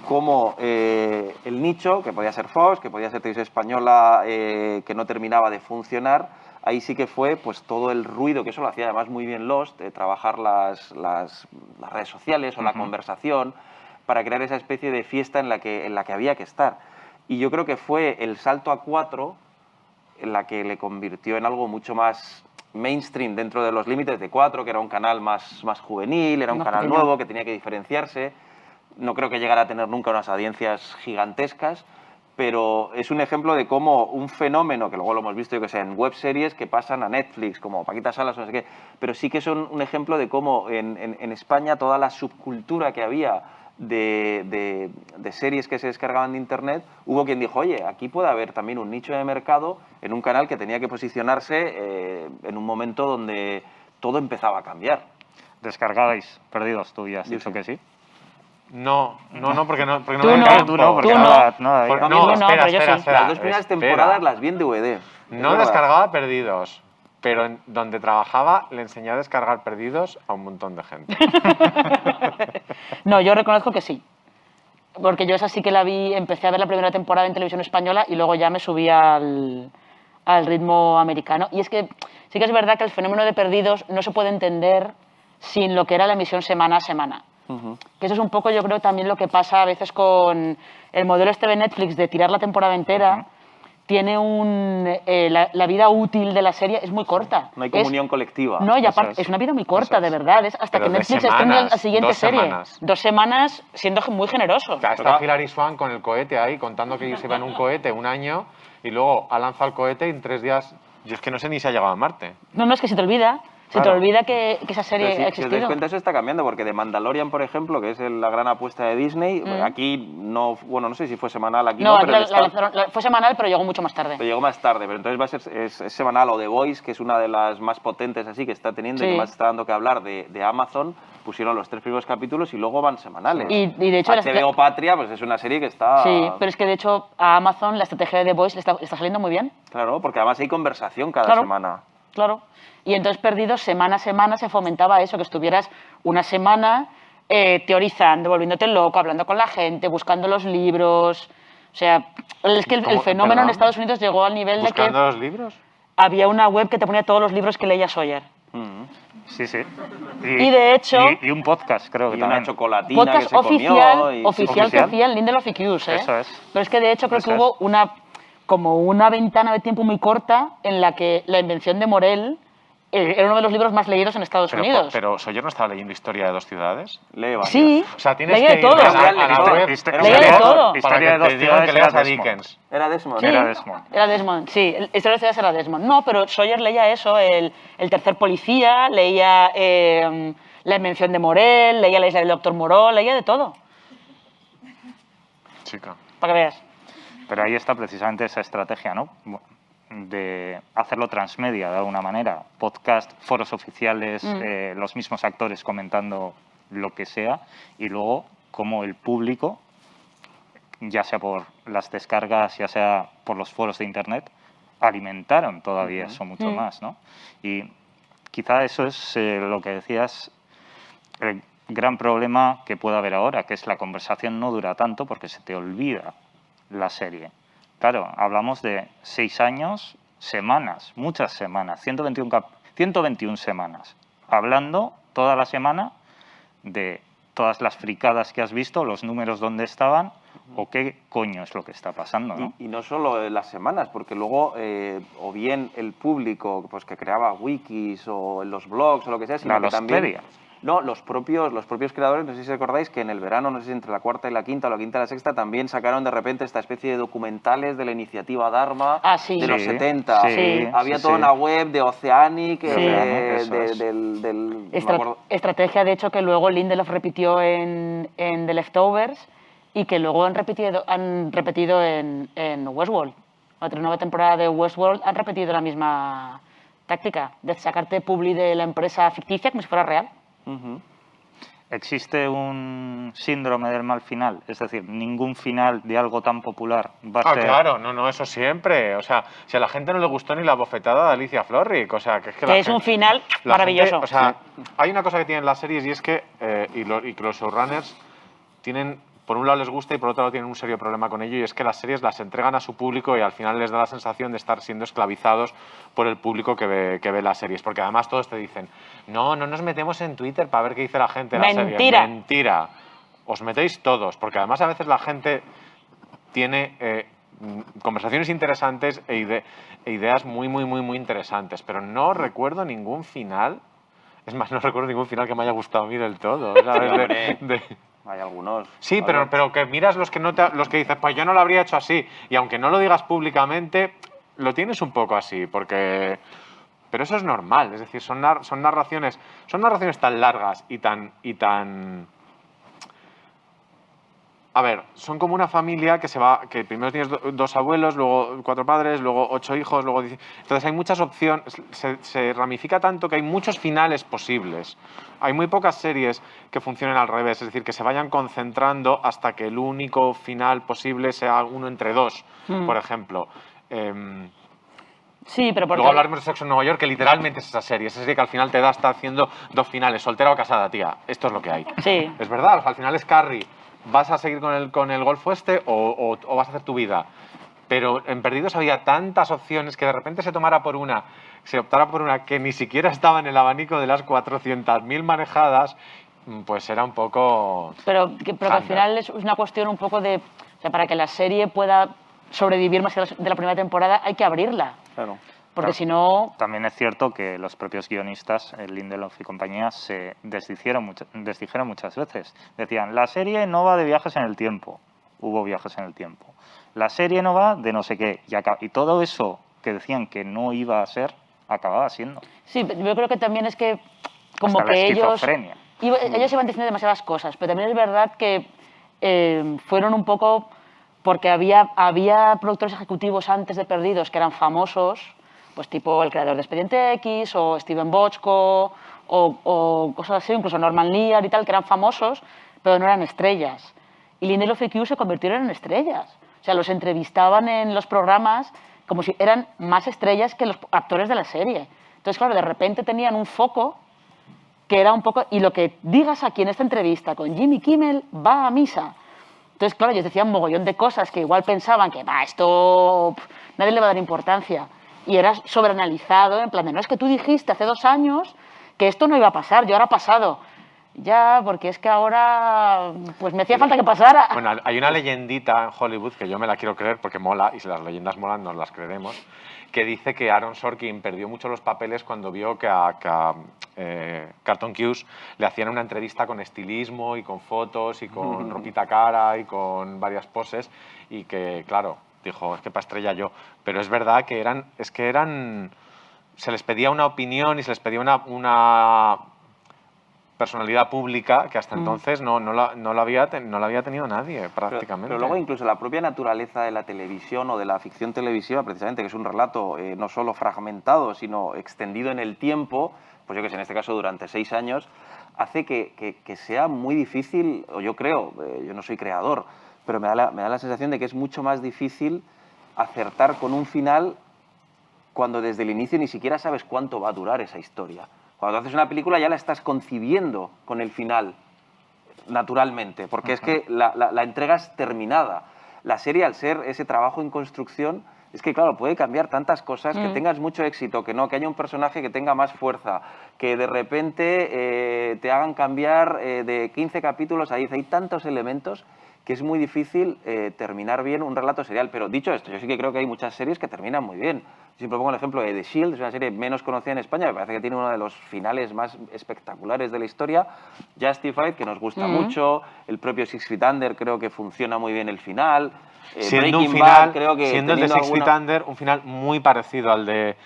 cómo el nicho, que podía ser Fox, que podía ser Televisión Española, que no terminaba de funcionar, ahí sí que fue pues todo el ruido, que eso lo hacía además muy bien Lost, trabajar las redes sociales o la conversación para crear esa especie de fiesta en la que había que estar. Y yo creo que fue el salto a 4 en la que le convirtió en algo mucho más mainstream dentro de los límites de 4, que era un canal más juvenil, era un Más canal pequeño. nuevo que tenía que diferenciarse. No creo que llegara a tener nunca unas audiencias gigantescas, pero es un ejemplo de cómo un fenómeno, que luego lo hemos visto, yo que sé, en web series que pasan a Netflix, como Paquita Salas o no sé qué, pero sí que son un ejemplo de cómo en España toda la subcultura que había de series que se descargaban de Internet, hubo quien dijo, oye, aquí puede haber también un nicho de mercado en un canal que tenía que posicionarse en un momento donde todo empezaba a cambiar. ¿Descargabais Perdidos? Tú ya has Yo dicho sí. que sí. No, porque no Tú me no. da Tú tiempo. no, porque Tú nada, no. nada. Por- ya. no, no, espera, pero yo espera, sí. espera. Las dos primeras espera. temporadas las vi en DVD. Es No verdad. descargaba Perdidos, pero donde trabajaba le enseñé a descargar Perdidos a un montón de gente. No, yo reconozco que sí. Porque yo esa sí que la vi, empecé a ver la primera temporada en Televisión Española y luego ya me subí al ritmo americano. Y es que sí que es verdad que el fenómeno de Perdidos no se puede entender sin lo que era la emisión semana a semana. Que eso es un poco, yo creo, también lo que pasa a veces con el modelo este de Netflix de tirar la temporada entera. Tiene la vida útil de la serie es muy corta. No hay Es- comunión colectiva. no, y Eso aparte, es. es una vida muy corta, Eso es. de verdad. Es hasta Pero que de Netflix estrene semanas, la siguiente 2 serie. semanas. 2 semanas siendo muy generoso. O sea, está Hilary Swank con el cohete ahí, contando que ellos iban en un cohete un año y luego ha lanzado el cohete y en 3 días, yo es que no sé ni si ha llegado a Marte. No, no, es que se te olvida. Se te Claro. olvida que esa serie Pero ha si os dais existido. cuenta, eso está cambiando, porque de Mandalorian, por ejemplo, que es la gran apuesta de Disney, aquí no, bueno, no sé si fue semanal, aquí No, no, aquí pero fue semanal, pero llegó mucho más tarde. pero llegó más tarde, pero entonces va a ser es semanal, o The Voice, que es una de las más potentes así que está teniendo y Sí. que más está dando que hablar de Amazon, pusieron los 3 primeros capítulos y luego van semanales. Y de hecho, HBO Patria, pues es una serie que está... Sí, pero es que de hecho a Amazon la estrategia de The Voice le está saliendo muy bien. Claro, porque además hay conversación cada Claro. semana. Claro. Y entonces Perdidos, semana a semana, se fomentaba eso, que estuvieras una semana teorizando, volviéndote loco, hablando con la gente, buscando los libros. O sea, es que el ¿Cómo? fenómeno en ¿Perdón? Estados Unidos llegó al nivel de que ¿Buscando los libros? había una web que te ponía todos los libros que leía Sawyer. Sí, sí. Y de hecho- Y un podcast, creo que Y también. una chocolatina que Podcast se oficial, comió. Y... oficial que Oficial. hacía el Lindelof y Hughes, ¿eh? Eso es. Pero es que de hecho creo Eso que hubo como una ventana de tiempo muy corta en la que La invención de Morel era uno de los libros más leídos en Estados Unidos. Pero Sawyer no estaba leyendo Historia de 2 ciudades. Lee varios. Sí, O sea, tienes leía que de ir todo. a la web Leía de todo. para Historia de que dos te digan que ciudades leas era a Desmond. Dickens. Era Desmond. Sí, Era Desmond. Era Desmond, sí. Historia de ciudades era Desmond. No, pero Sawyer leía eso, el tercer policía, leía La invención de Morel, leía La isla del doctor Moreau, leía de todo, Chica. para que veas. Pero ahí está precisamente esa estrategia, ¿no? De hacerlo transmedia de alguna manera. Podcast, foros oficiales, los mismos actores comentando lo que sea, y luego como el público, ya sea por las descargas, ya sea por los foros de internet, alimentaron todavía eso mucho más, ¿no? Y quizá eso es lo que decías, el gran problema que puede haber ahora, que es la conversación no dura tanto porque se te olvida la serie. Claro, hablamos de 6 años, semanas, muchas semanas, 121 semanas, hablando toda la semana de todas las fricadas que has visto, los números donde estaban, o qué coño es lo que está pasando, ¿no? Y no solo en las semanas, porque luego o bien el público pues, que creaba wikis o en los blogs o lo que sea, sino La que también... Lostpedia. No, los propios creadores, no sé si recordáis que en el verano, no sé si entre la cuarta y la quinta o la quinta y la sexta, también sacaron de repente esta especie de documentales de la iniciativa Dharma Ah, sí. de los Sí, 70. sí, Había sí, toda sí. una web de Oceanic, De Oceanic, eso es. no me acuerdo. Estrategia, de hecho, que luego Lindelof repitió en The Leftovers y que luego han repetido en Westworld. La nueva temporada de Westworld han repetido la misma táctica de sacarte publi de la empresa ficticia como si fuera real. ¿Existe un síndrome del mal final? Es decir, ningún final de algo tan popular va a Ah, ser... claro, no, eso siempre. O sea, si a la gente no le gustó ni la bofetada de Alicia Florrick, o sea, que es que Que es un final la maravilloso. gente, o sea, hay una cosa que tienen las series y es que, y que los showrunners tienen, por un lado les gusta y por otro lado tienen un serio problema con ello, y es que las series las entregan a su público y al final les da la sensación de estar siendo esclavizados por el público que ve las series. Porque además todos te dicen, no nos metemos en Twitter para ver qué dice la gente de la serie. Mentira. Mentira. Os metéis todos, porque además a veces la gente tiene conversaciones interesantes e ideas muy interesantes, pero no recuerdo ningún final. Es más, no recuerdo ningún final que me haya gustado a mí del todo. ¿sabes? Hombre. Hay algunos. Sí, pero que miras los que dices, pues yo no lo habría hecho así. Y aunque no lo digas públicamente, lo tienes un poco así, porque... Pero eso es normal, es decir, son narraciones tan largas y tan... A ver, son como una familia que primero tienes 2 abuelos, luego 4 padres, luego 8 hijos, luego... Entonces hay muchas opciones, se ramifica tanto que hay muchos finales posibles. Hay muy pocas series que funcionen al revés, es decir, que se vayan concentrando hasta que el único final posible sea uno entre 2, por ejemplo. Sí, pero porque... Luego hablaremos de Sexo en Nueva York, que literalmente es esa serie que al final te está haciendo 2 finales, soltera o casada, tía. Esto es lo que hay. Sí. Es verdad, o sea, al final es Carrie. ¿Vas a seguir con el Golfo Este o vas a hacer tu vida? Pero en Perdidos había tantas opciones que de repente se optara por una que ni siquiera estaba en el abanico de las 400.000 manejadas, pues era un poco... Pero que al final es una cuestión un poco de... O sea, para que la serie pueda sobrevivir más que de la primera temporada hay que abrirla. Claro. Porque si no... También es cierto que los propios guionistas, Lindelof y compañía, se desdijeron muchas veces. Decían, la serie no va de viajes en el tiempo. Hubo viajes en el tiempo. La serie no va de no sé qué. Y todo eso que decían que no iba a ser, acababa siendo. Sí, yo creo que también es que como Hasta la que esquizofrenia. ellos iban diciendo demasiadas cosas, pero también es verdad que fueron un poco porque había productores ejecutivos antes de Perdidos que eran famosos, pues tipo el creador de Expediente X o Steven Bochco o cosas así, incluso Norman Lear y tal, que eran famosos, pero no eran estrellas. Y Lindelof y Q se convirtieron en estrellas. O sea, los entrevistaban en los programas como si eran más estrellas que los actores de la serie. Entonces, claro, de repente tenían un foco que era un poco... Y lo que digas aquí en esta entrevista con Jimmy Kimmel va a misa. Entonces, claro, ellos decían un mogollón de cosas que igual pensaban que, esto nadie le va a dar importancia. Y era sobreanalizado, en plan de, no, es que tú dijiste hace 2 años que esto no iba a pasar, y ahora ha pasado. Ya, porque es que ahora pues me hacía falta que pasara. Bueno, hay una leyendita en Hollywood que yo me la quiero creer porque mola, y si las leyendas molan nos las creeremos, que dice que Aaron Sorkin perdió mucho los papeles cuando vio que a Carlton Cuse le hacían una entrevista con estilismo y con fotos y con ropita cara y con varias poses, y que, claro, dijo, es que para estrella yo. Pero es verdad que se les pedía una opinión y se les pedía una personalidad pública que hasta entonces no la había tenido nadie prácticamente. Pero luego incluso la propia naturaleza de la televisión o de la ficción televisiva, precisamente, que es un relato no solo fragmentado, sino extendido en el tiempo, pues yo que sé, en este caso durante 6 años, hace que sea muy difícil, o yo creo, yo no soy creador, pero me da la sensación de que es mucho más difícil acertar con un final cuando desde el inicio ni siquiera sabes cuánto va a durar esa historia. Cuando haces una película ya la estás concibiendo con el final, naturalmente, porque es que la entrega es terminada. La serie, al ser ese trabajo en construcción, es que, claro, puede cambiar tantas cosas, que tengas mucho éxito, que no, que haya un personaje que tenga más fuerza, que de repente te hagan cambiar de 15 capítulos a 10. Hay tantos elementos que es muy difícil terminar bien un relato serial. Pero dicho esto, yo sí que creo que hay muchas series que terminan muy bien. Yo siempre pongo el ejemplo de The Shield, es una serie menos conocida en España, me parece que tiene uno de los finales más espectaculares de la historia. Justified, que nos gusta mucho, el propio Six Feet Under creo que funciona muy bien el final. Siendo Breaking un final, Bad, creo que siendo el de Six Feet Under un final muy parecido al de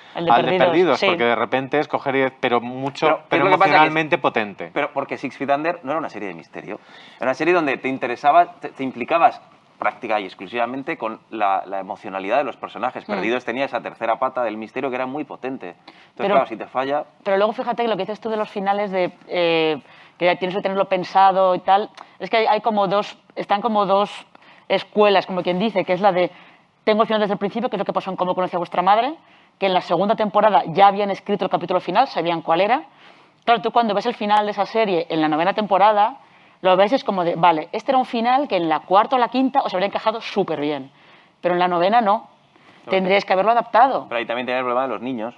Perdidos, sí. porque de repente es coger, pero ¿qué es lo que pasa? emocionalmente potente. Pero porque Six Feet Under no era una serie de misterio, era una serie donde te interesaba, te implicabas práctica y exclusivamente con la emocionalidad de los personajes. Perdidos tenía esa tercera pata del misterio que era muy potente. Entonces, claro, si te falla... Pero luego fíjate que lo que dices tú de los finales de que ya tienes que tenerlo pensado y tal, es que hay como están como dos escuelas, como quien dice, que es la de tengo el final desde el principio, que es lo que pasó en Cómo conocí a vuestra madre, que en la segunda temporada ya habían escrito el capítulo final, sabían cuál era. Claro, tú cuando ves el final de esa serie en la 9ª temporada, lo ves es como de, vale, este era un final que en la 4ª o la 5ª os habría encajado súper bien, pero en la 9ª no. Tendríais que haberlo adaptado. Pero ahí también tenía el problema de los niños.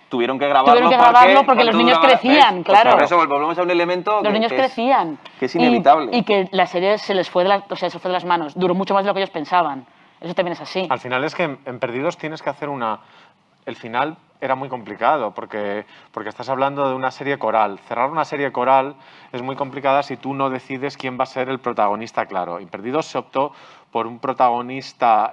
Tuvieron que grabarlo porque los niños crecían, claro. Por eso volvemos a un elemento los niños crecían. Que es inevitable. Y que la serie se les fue se fue de las manos. Duró mucho más de lo que ellos pensaban. Eso también es así. Al final es que en Perdidos tienes que hacer el final era muy complicado porque estás hablando de una serie coral. Cerrar una serie coral es muy complicada si tú no decides quién va a ser el protagonista, claro. En Perdidos se optó por un protagonista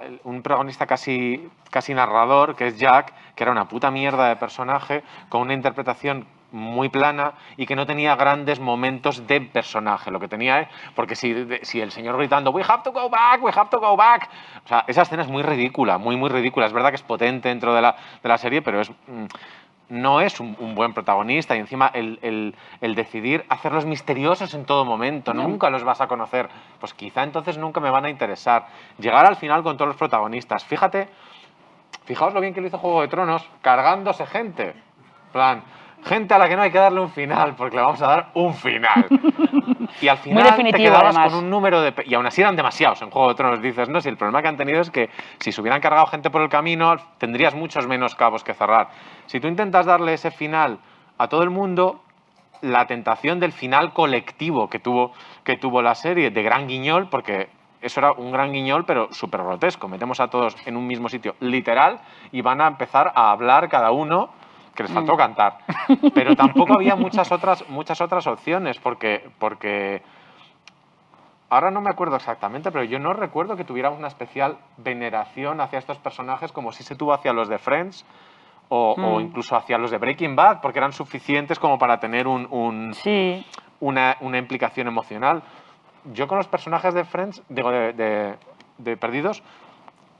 casi narrador, que es Jack, que era una puta mierda de personaje, con una interpretación muy plana y que no tenía grandes momentos de personaje. Lo que tenía es, porque si el señor gritando "We have to go back, we have to go back", o sea, esa escena es muy ridícula, muy ridícula. Es verdad que es potente dentro de la serie, pero no es un buen protagonista, y encima el decidir hacerlos misteriosos en todo momento, nunca los vas a conocer, pues quizá entonces nunca me van a interesar. Llegar al final con todos los protagonistas, fijaos lo bien que lo hizo Juego de Tronos, cargándose gente, en plan, gente a la que no hay que darle un final, porque le vamos a dar un final. Y al final te quedabas además con un número de... Y aún así eran demasiados en Juego de Tronos, dices, no, si el problema que han tenido es que si se hubieran cargado gente por el camino, tendrías muchos menos cabos que cerrar. Si tú intentas darle ese final a todo el mundo, la tentación del final colectivo que tuvo la serie, de gran guiñol, porque eso era un gran guiñol, pero súper grotesco. Metemos a todos en un mismo sitio, literal, y van a empezar a hablar cada uno, que les faltó cantar. Pero tampoco había muchas otras opciones, porque ahora no me acuerdo exactamente, pero yo no recuerdo que tuviéramos una especial veneración hacia estos personajes como si se tuvo hacia los de Friends o incluso hacia los de Breaking Bad, porque eran suficientes como para tener Sí. una implicación emocional. Yo con los personajes de Friends, digo, de Perdidos,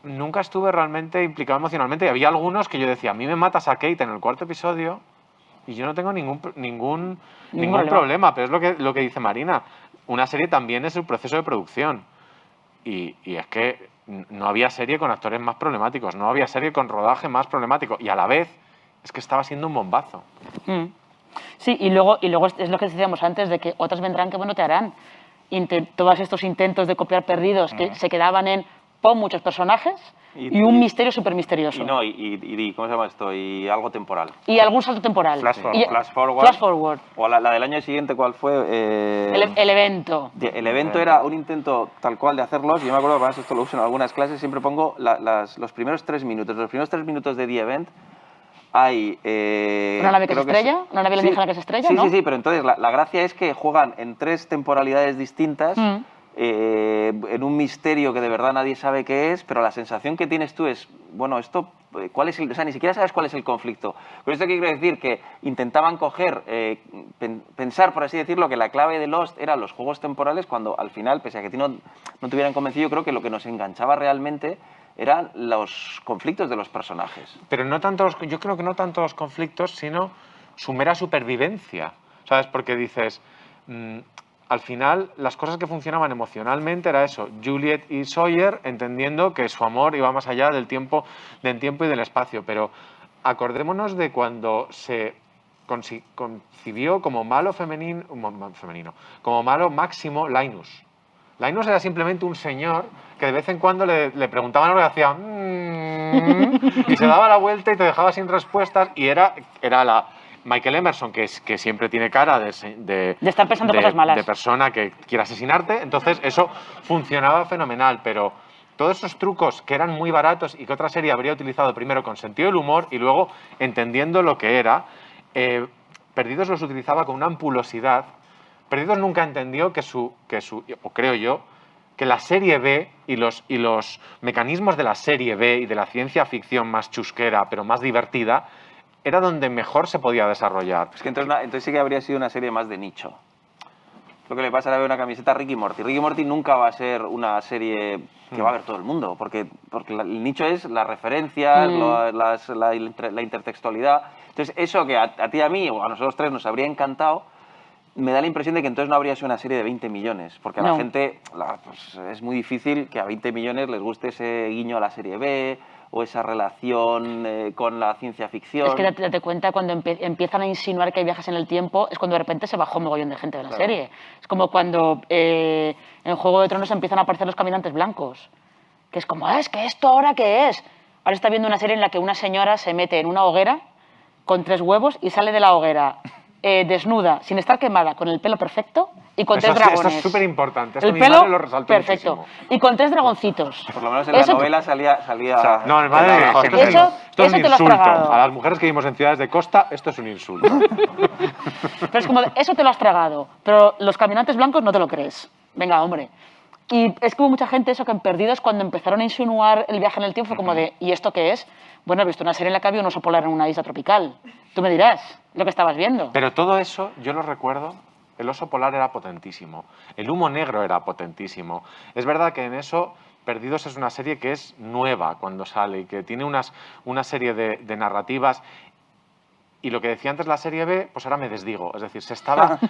nunca estuve realmente implicado emocionalmente. Y había algunos que yo decía, a mí me matas a Kate en el 4.º episodio y yo no tengo ningún problema. Pero es lo que dice Marina. Una serie también es el proceso de producción. Y es que no había serie con actores más problemáticos, no había serie con rodaje más problemático. Y a la vez es que estaba siendo un bombazo. Sí, y luego es lo que decíamos antes, de que otras vendrán que bueno te harán. Todos estos intentos de copiar Perdidos que se quedaban en pon muchos personajes y un misterio súper misterioso. Y ¿cómo se llama esto? Y algo temporal. Y algún salto temporal. Flash forward. Y- Flash forward. Flash forward. O la del año siguiente, ¿cuál fue? El evento. El evento era un intento tal cual de hacerlos. Yo me acuerdo, además esto lo uso en algunas clases, siempre pongo los primeros 3 minutos. Los primeros 3 minutos de The Event hay... ¿Una nave que se creo estrella? ¿Una nave alienígena que se estrella? Sí, ¿no? sí, pero entonces la gracia es que juegan en 3 temporalidades distintas, en un misterio que de verdad nadie sabe qué es, pero la sensación que tienes tú es, bueno, esto, ¿cuál es o sea, ni siquiera sabes cuál es el conflicto. Con esto quiero decir que intentaban coger, pensar, por así decirlo, que la clave de Lost eran los juegos temporales, cuando al final, pese a que a ti no te hubieran convencido, yo creo que lo que nos enganchaba realmente eran los conflictos de los personajes. Pero no tanto yo creo que no tanto los conflictos, sino su mera supervivencia, ¿sabes? Porque dices, al final las cosas que funcionaban emocionalmente era eso, Juliet y Sawyer entendiendo que su amor iba más allá del tiempo y del espacio, pero acordémonos de cuando se concibió como malo femenino, como malo máximo Linus. Linus era simplemente un señor que de vez en cuando le preguntaban algo y hacía y se daba la vuelta y te dejaba sin respuestas, y era la Michael Emerson, que siempre tiene cara de estar pensando cosas malas. de persona que quiere asesinarte. Entonces eso funcionaba fenomenal, pero todos esos trucos que eran muy baratos y que otra serie habría utilizado primero con sentido del humor y luego entendiendo lo que era, Perdidos los utilizaba con una ampulosidad. Perdidos nunca entendió o creo yo, que la serie B y los mecanismos de la serie B y de la ciencia ficción más chusquera, pero más divertida, era donde mejor se podía desarrollar. Es que entonces sí que habría sido una serie más de nicho. Lo que le pasa era ver una camiseta a Rick y Morty. Rick y Morty nunca va a ser una serie que va a ver todo el mundo, porque el nicho es la referencia, la intertextualidad. Entonces, eso que a ti y a mí, o a nosotros tres, nos habría encantado, me da la impresión de que entonces no habría sido una serie de 20 millones, porque a la gente pues, es muy difícil que a 20 millones les guste ese guiño a la serie B o esa relación con la ciencia ficción. Es que date cuenta, cuando empiezan a insinuar que hay viajes en el tiempo, es cuando de repente se bajó un mogollón de gente de la serie. Es como cuando en Juego de Tronos empiezan a aparecer los caminantes blancos, que es como, es que esto ahora qué es. Ahora está viendo una serie en la que una señora se mete en una hoguera con 3 huevos y sale de la hoguera desnuda, sin estar quemada, con el pelo perfecto y con 3 dragones. Eso es súper importante. El pelo perfecto. Y con 3 dragoncitos. Por lo menos en la novela salía no, madre mía, esto es un te lo has insulto. tragado. A las mujeres que vivimos en ciudades de costa, esto es un insulto. Pero es como, eso te lo has tragado, pero los caminantes blancos no te lo crees. Venga, hombre. Y es que hubo mucha gente eso que en Perdidos, cuando empezaron a insinuar el viaje en el tiempo, fue como de, ¿y esto qué es? Bueno, he visto una serie en la que había un oso polar en una isla tropical. Tú me dirás lo que estabas viendo. Pero todo eso, yo lo recuerdo, el oso polar era potentísimo, el humo negro era potentísimo. Es verdad que en eso Perdidos es una serie que es nueva cuando sale y que tiene una serie de narrativas. Y lo que decía antes la serie B, pues ahora me desdigo. Es decir, se estaban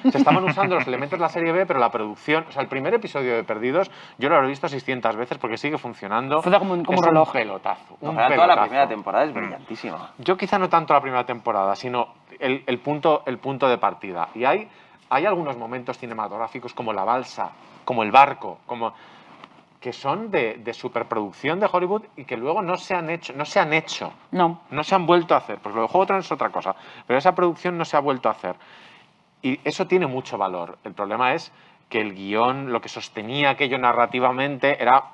usando los elementos de la serie B, pero la producción... O sea, el primer episodio de Perdidos yo lo habré visto 600 veces porque sigue funcionando. Fue como un reloj. Un pelotazo. Toda la primera temporada es brillantísima. Yo quizá no tanto la primera temporada, sino el punto de partida. Y hay algunos momentos cinematográficos como la balsa, como el barco, que son de superproducción de Hollywood y que luego no se han hecho. No. No se han vuelto a hacer, porque lo de Juego de Tronos es otra cosa, pero esa producción no se ha vuelto a hacer. Y eso tiene mucho valor. El problema es que el guión, lo que sostenía aquello narrativamente, era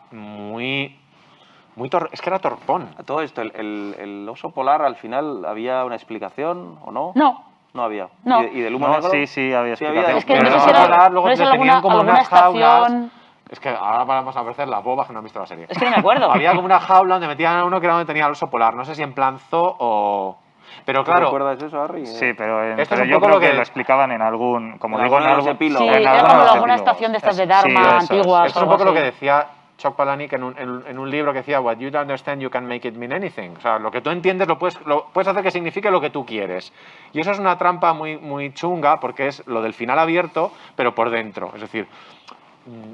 es que era torpón. A todo esto, ¿el oso polar al final había una explicación o no? No. No había. No. ¿Y del humo negro? Sí, había explicación. Es que Pero no sé si el era, polar luego no sé te si tenían como alguna unas jaulas. estación... Es que ahora vamos a aparecer las bobas que no han visto la serie. Es que no me acuerdo. Había como una jaula donde metían a uno que era donde tenía el oso polar. No sé si en plan zoo o... Pero ¿Tú claro, recuerdas eso, Harry? Sí, pero, Esto es pero un yo poco creo lo que que- lo explicaban en algún, como En digo, en alguno de los algún... epílogos. Sí, en era alguno como de los alguna epílogos. estación de estas de Sí, Dharma eso es. antiguas. esto es un algo poco lo que así. decía Chuck Palahniuk en un libro que decía What you don't understand, you can make it mean anything. O sea, lo que tú entiendes lo puedes hacer que signifique lo que tú quieres. Y eso es una trampa muy, muy chunga porque es lo del final abierto, pero por dentro. Es decir,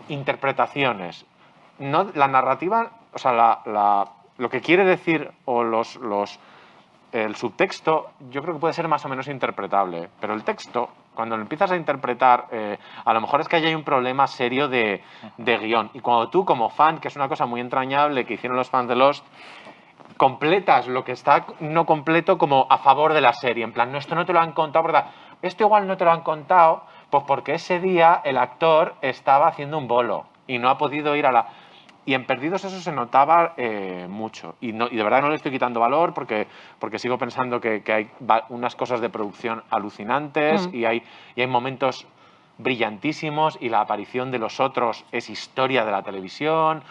interpretaciones. No, la narrativa, o sea, lo que quiere decir o el subtexto, yo creo que puede ser más o menos interpretable, pero el texto, cuando lo empiezas a interpretar, a lo mejor es que ahí hay un problema serio de guión. Y cuando tú, como fan, que es una cosa muy entrañable que hicieron los fans de Lost, completas lo que está no completo como a favor de la serie. En plan, no, esto no te lo han contado, ¿verdad? Esto igual no te lo han contado, pues porque ese día el actor estaba haciendo un bolo y no ha podido ir a la... Y en Perdidos eso se notaba mucho. Y de verdad no le estoy quitando valor porque sigo pensando que hay unas cosas de producción alucinantes y hay momentos brillantísimos y la aparición de los otros es historia de la televisión,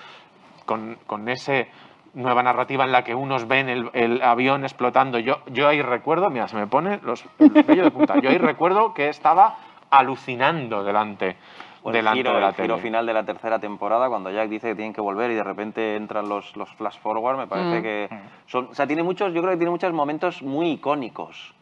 con esa nueva narrativa en la que unos ven el avión explotando. Yo ahí recuerdo, mira, se me pone el vello de punta, yo ahí recuerdo que estaba alucinando delante O de la el tele. giro final de la tercera temporada, cuando Jack dice que tienen que volver y de repente entran los flash forward, me parece que son... O sea, yo creo que tiene muchos momentos muy icónicos.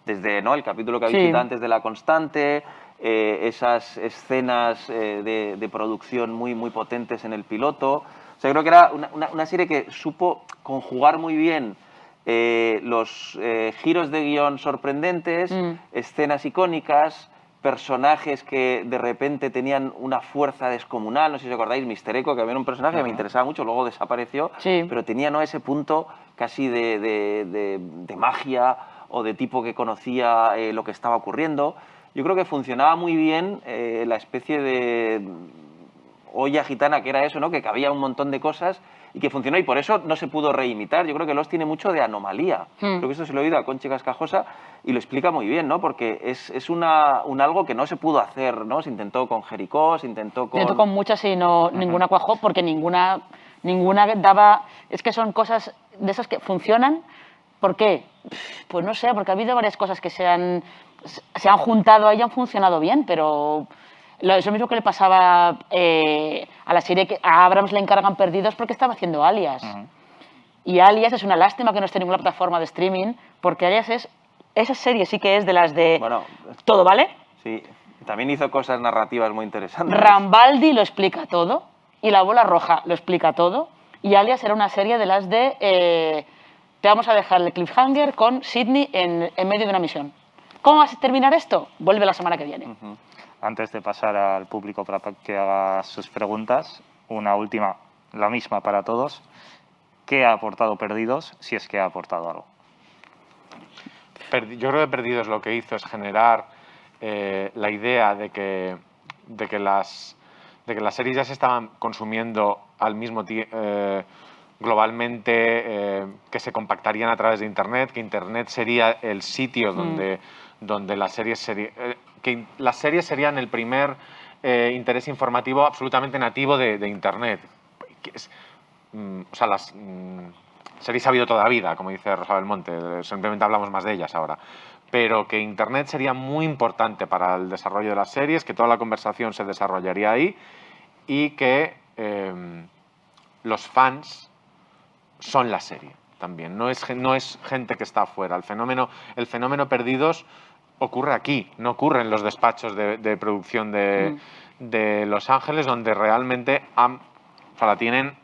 Desde, ¿no?, el capítulo que habéis Sí. citado antes de La Constante, esas escenas de producción muy, muy potentes en el piloto. O sea, creo que era una serie que supo conjugar muy bien los giros de guión sorprendentes, escenas icónicas, personajes que de repente tenían una fuerza descomunal. No sé si os acordáis, Mr. Echo, que había un personaje que me interesaba mucho, luego desapareció, Sí. pero tenía, ¿no?, ese punto casi de magia o de tipo que conocía lo que estaba ocurriendo. Yo creo que funcionaba muy bien la especie de olla gitana que era eso, ¿no?, que cabía un montón de cosas y que funcionó, y por eso no se pudo reimitar. Yo creo que Lost tiene mucho de anomalía. Creo que esto se lo he oído a Conchi Cascajosa y lo explica muy bien, ¿no?, porque es un algo que no se pudo hacer, ¿no? Se intentó con Jericó, se intentó con... Intento con muchas y no, ninguna cuajó porque ninguna daba... Es que son cosas de esas que funcionan. ¿Por qué? Pues no sé, porque ha habido varias cosas que se han juntado ahí y han funcionado bien, pero es lo mismo que le pasaba a la serie que a Abrams le encargan Perdidos porque estaba haciendo Alias. Y Alias es una lástima que no esté en ninguna plataforma de streaming, porque Alias esa serie sí que es de las de Bueno, todo, ¿vale? sí, también hizo cosas narrativas muy interesantes. Rambaldi lo explica todo y La Bola Roja lo explica todo, y Alias era una serie de las de te vamos a dejar el cliffhanger con Sidney en medio de una misión. ¿Cómo vas a terminar esto? Vuelve la semana que viene. Antes de pasar al público para que haga sus preguntas, una última, la misma para todos. ¿Qué ha aportado Perdidos, si es que ha aportado algo? Yo creo que Perdidos lo que hizo es generar la idea de que las series ya se estaban consumiendo al mismo tiempo, globalmente, que se compactarían a través de Internet, que Internet sería el sitio donde las series que las series serían el primer interés informativo absolutamente nativo de Internet. O sea, las series ha habido toda la vida, como dice Rosa Belmonte, simplemente hablamos más de ellas ahora. Pero que Internet sería muy importante para el desarrollo de las series, que toda la conversación se desarrollaría ahí y que los fans son la serie también. No es gente que está afuera. El fenómeno Perdidos ocurre aquí, no ocurre en los despachos de producción de Los Ángeles, donde realmente la tienen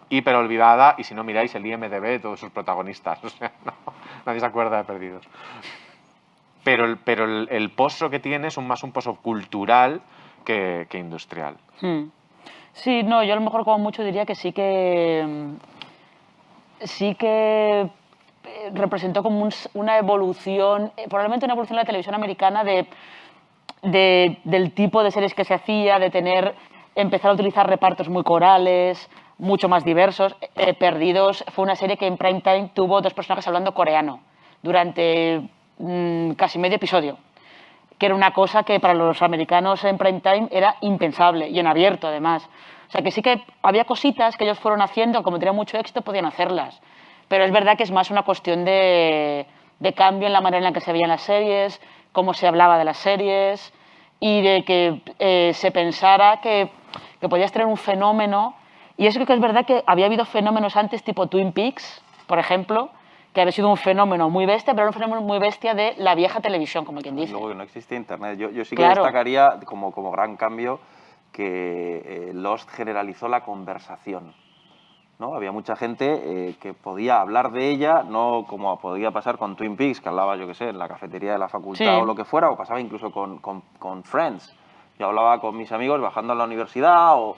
hiper olvidada, y si no miráis el IMDb, todos sus protagonistas. O sea, nadie se acuerda de Perdidos. Pero el pozo que tiene es más un pozo cultural que industrial. Sí, no, yo a lo mejor como mucho diría que sí que representó como una evolución, probablemente una evolución de la televisión americana del tipo de series que se hacía, de empezar a utilizar repartos muy corales, mucho más diversos. Perdidos fue una serie que en prime time tuvo 2 personajes hablando coreano durante casi medio episodio, que era una cosa que para los americanos en prime time era impensable, y en abierto además. O sea que sí que había cositas que ellos fueron haciendo, como tenían mucho éxito podían hacerlas, pero es verdad que es más una cuestión de de cambio en la manera en la que se veían las series, cómo se hablaba de las series y de que se pensara que podías tener un fenómeno. Y eso creo que es verdad que había habido fenómenos antes tipo Twin Peaks, por ejemplo, que había sido un fenómeno muy bestia, pero era un fenómeno muy bestia de la vieja televisión, como quien dice. Luego que no existía Internet. Yo sí que Claro. destacaría como gran cambio que Lost generalizó la conversación, ¿no? Había mucha gente que podía hablar de ella, no como podía pasar con Twin Peaks, que hablaba, yo qué sé, en la cafetería de la facultad Sí. o lo que fuera, o pasaba incluso con Friends. Yo hablaba con mis amigos bajando a la universidad o...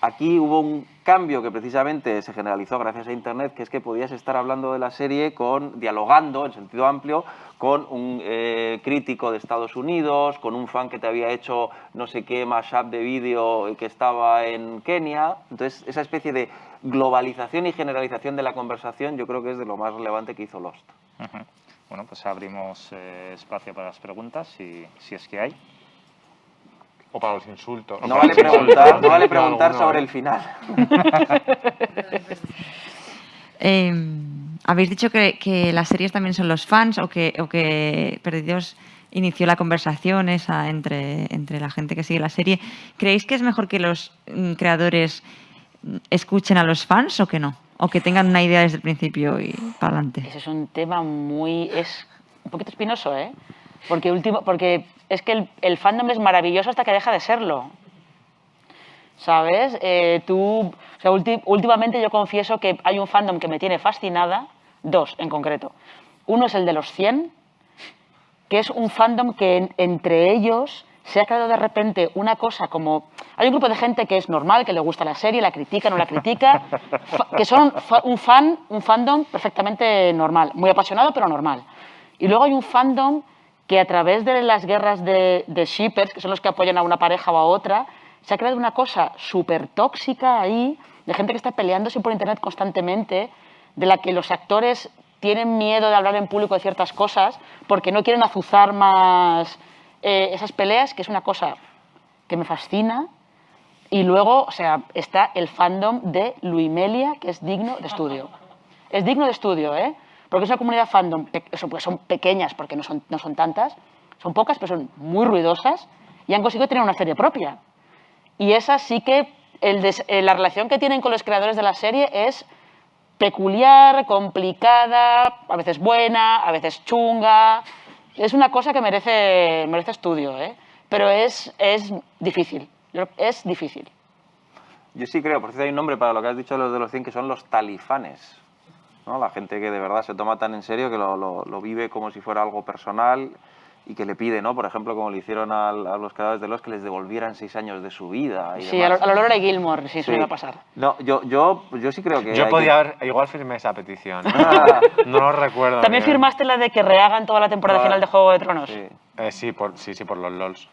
Aquí hubo un cambio que precisamente se generalizó gracias a Internet, que es que podías estar hablando de la serie dialogando en sentido amplio con un crítico de Estados Unidos, con un fan que te había hecho no sé qué mashup de vídeo que estaba en Kenia. Entonces, esa especie de globalización y generalización de la conversación yo creo que es de lo más relevante que hizo Lost. Ujú. Bueno, pues abrimos espacio para las preguntas, si es que hay. O para los insultos. No vale preguntar sobre el final. Habéis dicho que las series también son los fans o que Perdidos inició la conversación esa entre la gente que sigue la serie. ¿Creéis que es mejor que los creadores escuchen a los fans o que no? O que tengan una idea desde el principio y para adelante. Ese es un tema es un poquito espinoso, ¿eh? Porque es que el fandom es maravilloso hasta que deja de serlo. ¿Sabes? Últimamente yo confieso que hay un fandom que me tiene fascinada, dos en concreto. Uno es el de los 100, que es un fandom que entre ellos se ha creado de repente una cosa como... Hay un grupo de gente que es normal, que le gusta la serie, la critica, no la critica, que son un fandom perfectamente normal, muy apasionado pero normal. Y luego hay un fandom que a través de las guerras de shippers, que son los que apoyan a una pareja o a otra, se ha creado una cosa súper tóxica ahí, de gente que está peleándose por internet constantemente, de la que los actores tienen miedo de hablar en público de ciertas cosas porque no quieren azuzar más esas peleas, que es una cosa que me fascina. Y luego, o sea, está el fandom de Luimelia, que es digno de estudio. Es digno de estudio, ¿eh? Porque es una comunidad fandom, pues son pequeñas porque no son tantas, son pocas, pero son muy ruidosas y han conseguido tener una serie propia. Y esa sí que, la relación que tienen con los creadores de la serie es peculiar, complicada, a veces buena, a veces chunga. Es una cosa que merece estudio, ¿eh? Pero es difícil, es difícil. Yo sí creo, por cierto hay un nombre para lo que has dicho de los 100, que son los talifanes, ¿no? La gente que de verdad se toma tan en serio que lo vive como si fuera algo personal y que le pide, ¿no? Por ejemplo, como le hicieron a los creadores de Lost, que les devolvieran 6 años de su vida. Y sí, demás. a lo Lorelai Gilmore sí, se me va a pasar. No, yo sí creo que... Yo podía haber... Igual firmé esa petición. No lo recuerdo. ¿También bien. firmaste la de que rehagan toda la temporada final de Juego de Tronos? Sí. Sí, por los LOLs.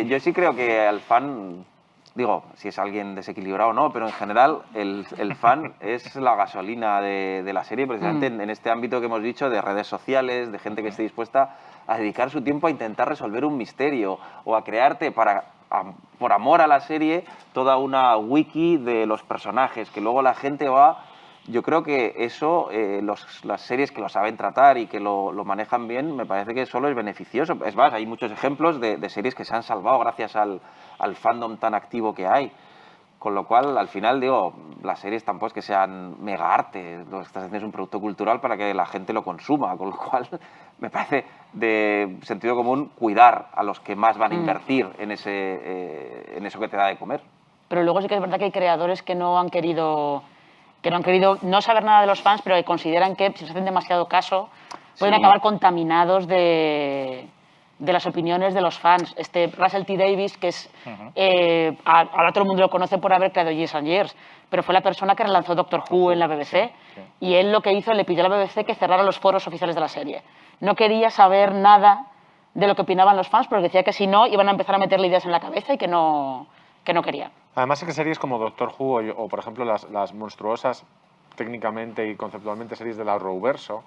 Yo sí creo que al fan, digo, si es alguien desequilibrado o no, pero en general el fan es la gasolina de la serie, precisamente en este ámbito que hemos dicho de redes sociales, de gente que esté dispuesta a dedicar su tiempo a intentar resolver un misterio o a crearte por amor a la serie toda una wiki de los personajes, que luego la gente va... Yo creo que eso, las series que lo saben tratar y que lo manejan bien, me parece que solo es beneficioso. Es más, hay muchos ejemplos de series que se han salvado gracias al fandom tan activo que hay. Con lo cual, al final, digo, las series tampoco es que sean mega arte. Lo que estás haciendo es un producto cultural para que la gente lo consuma. Con lo cual, me parece de sentido común cuidar a los que más van a invertir en eso que te da de comer. Pero luego sí que es verdad que hay creadores que no han querido no saber nada de los fans, pero que consideran que si se hacen demasiado caso pueden acabar contaminados de las opiniones de los fans. Russell T. Davies, que es ahora todo el mundo lo conoce por haber creado Years and Years, pero fue la persona que relanzó Doctor Who en la BBC, y él lo que hizo, le pidió a la BBC que cerrara los foros oficiales de la serie. No quería saber nada de lo que opinaban los fans, porque decía que si no iban a empezar a meterle ideas en la cabeza y que no quería. Además es que series como Doctor Who o por ejemplo, las monstruosas técnicamente y conceptualmente series del Arrowverso,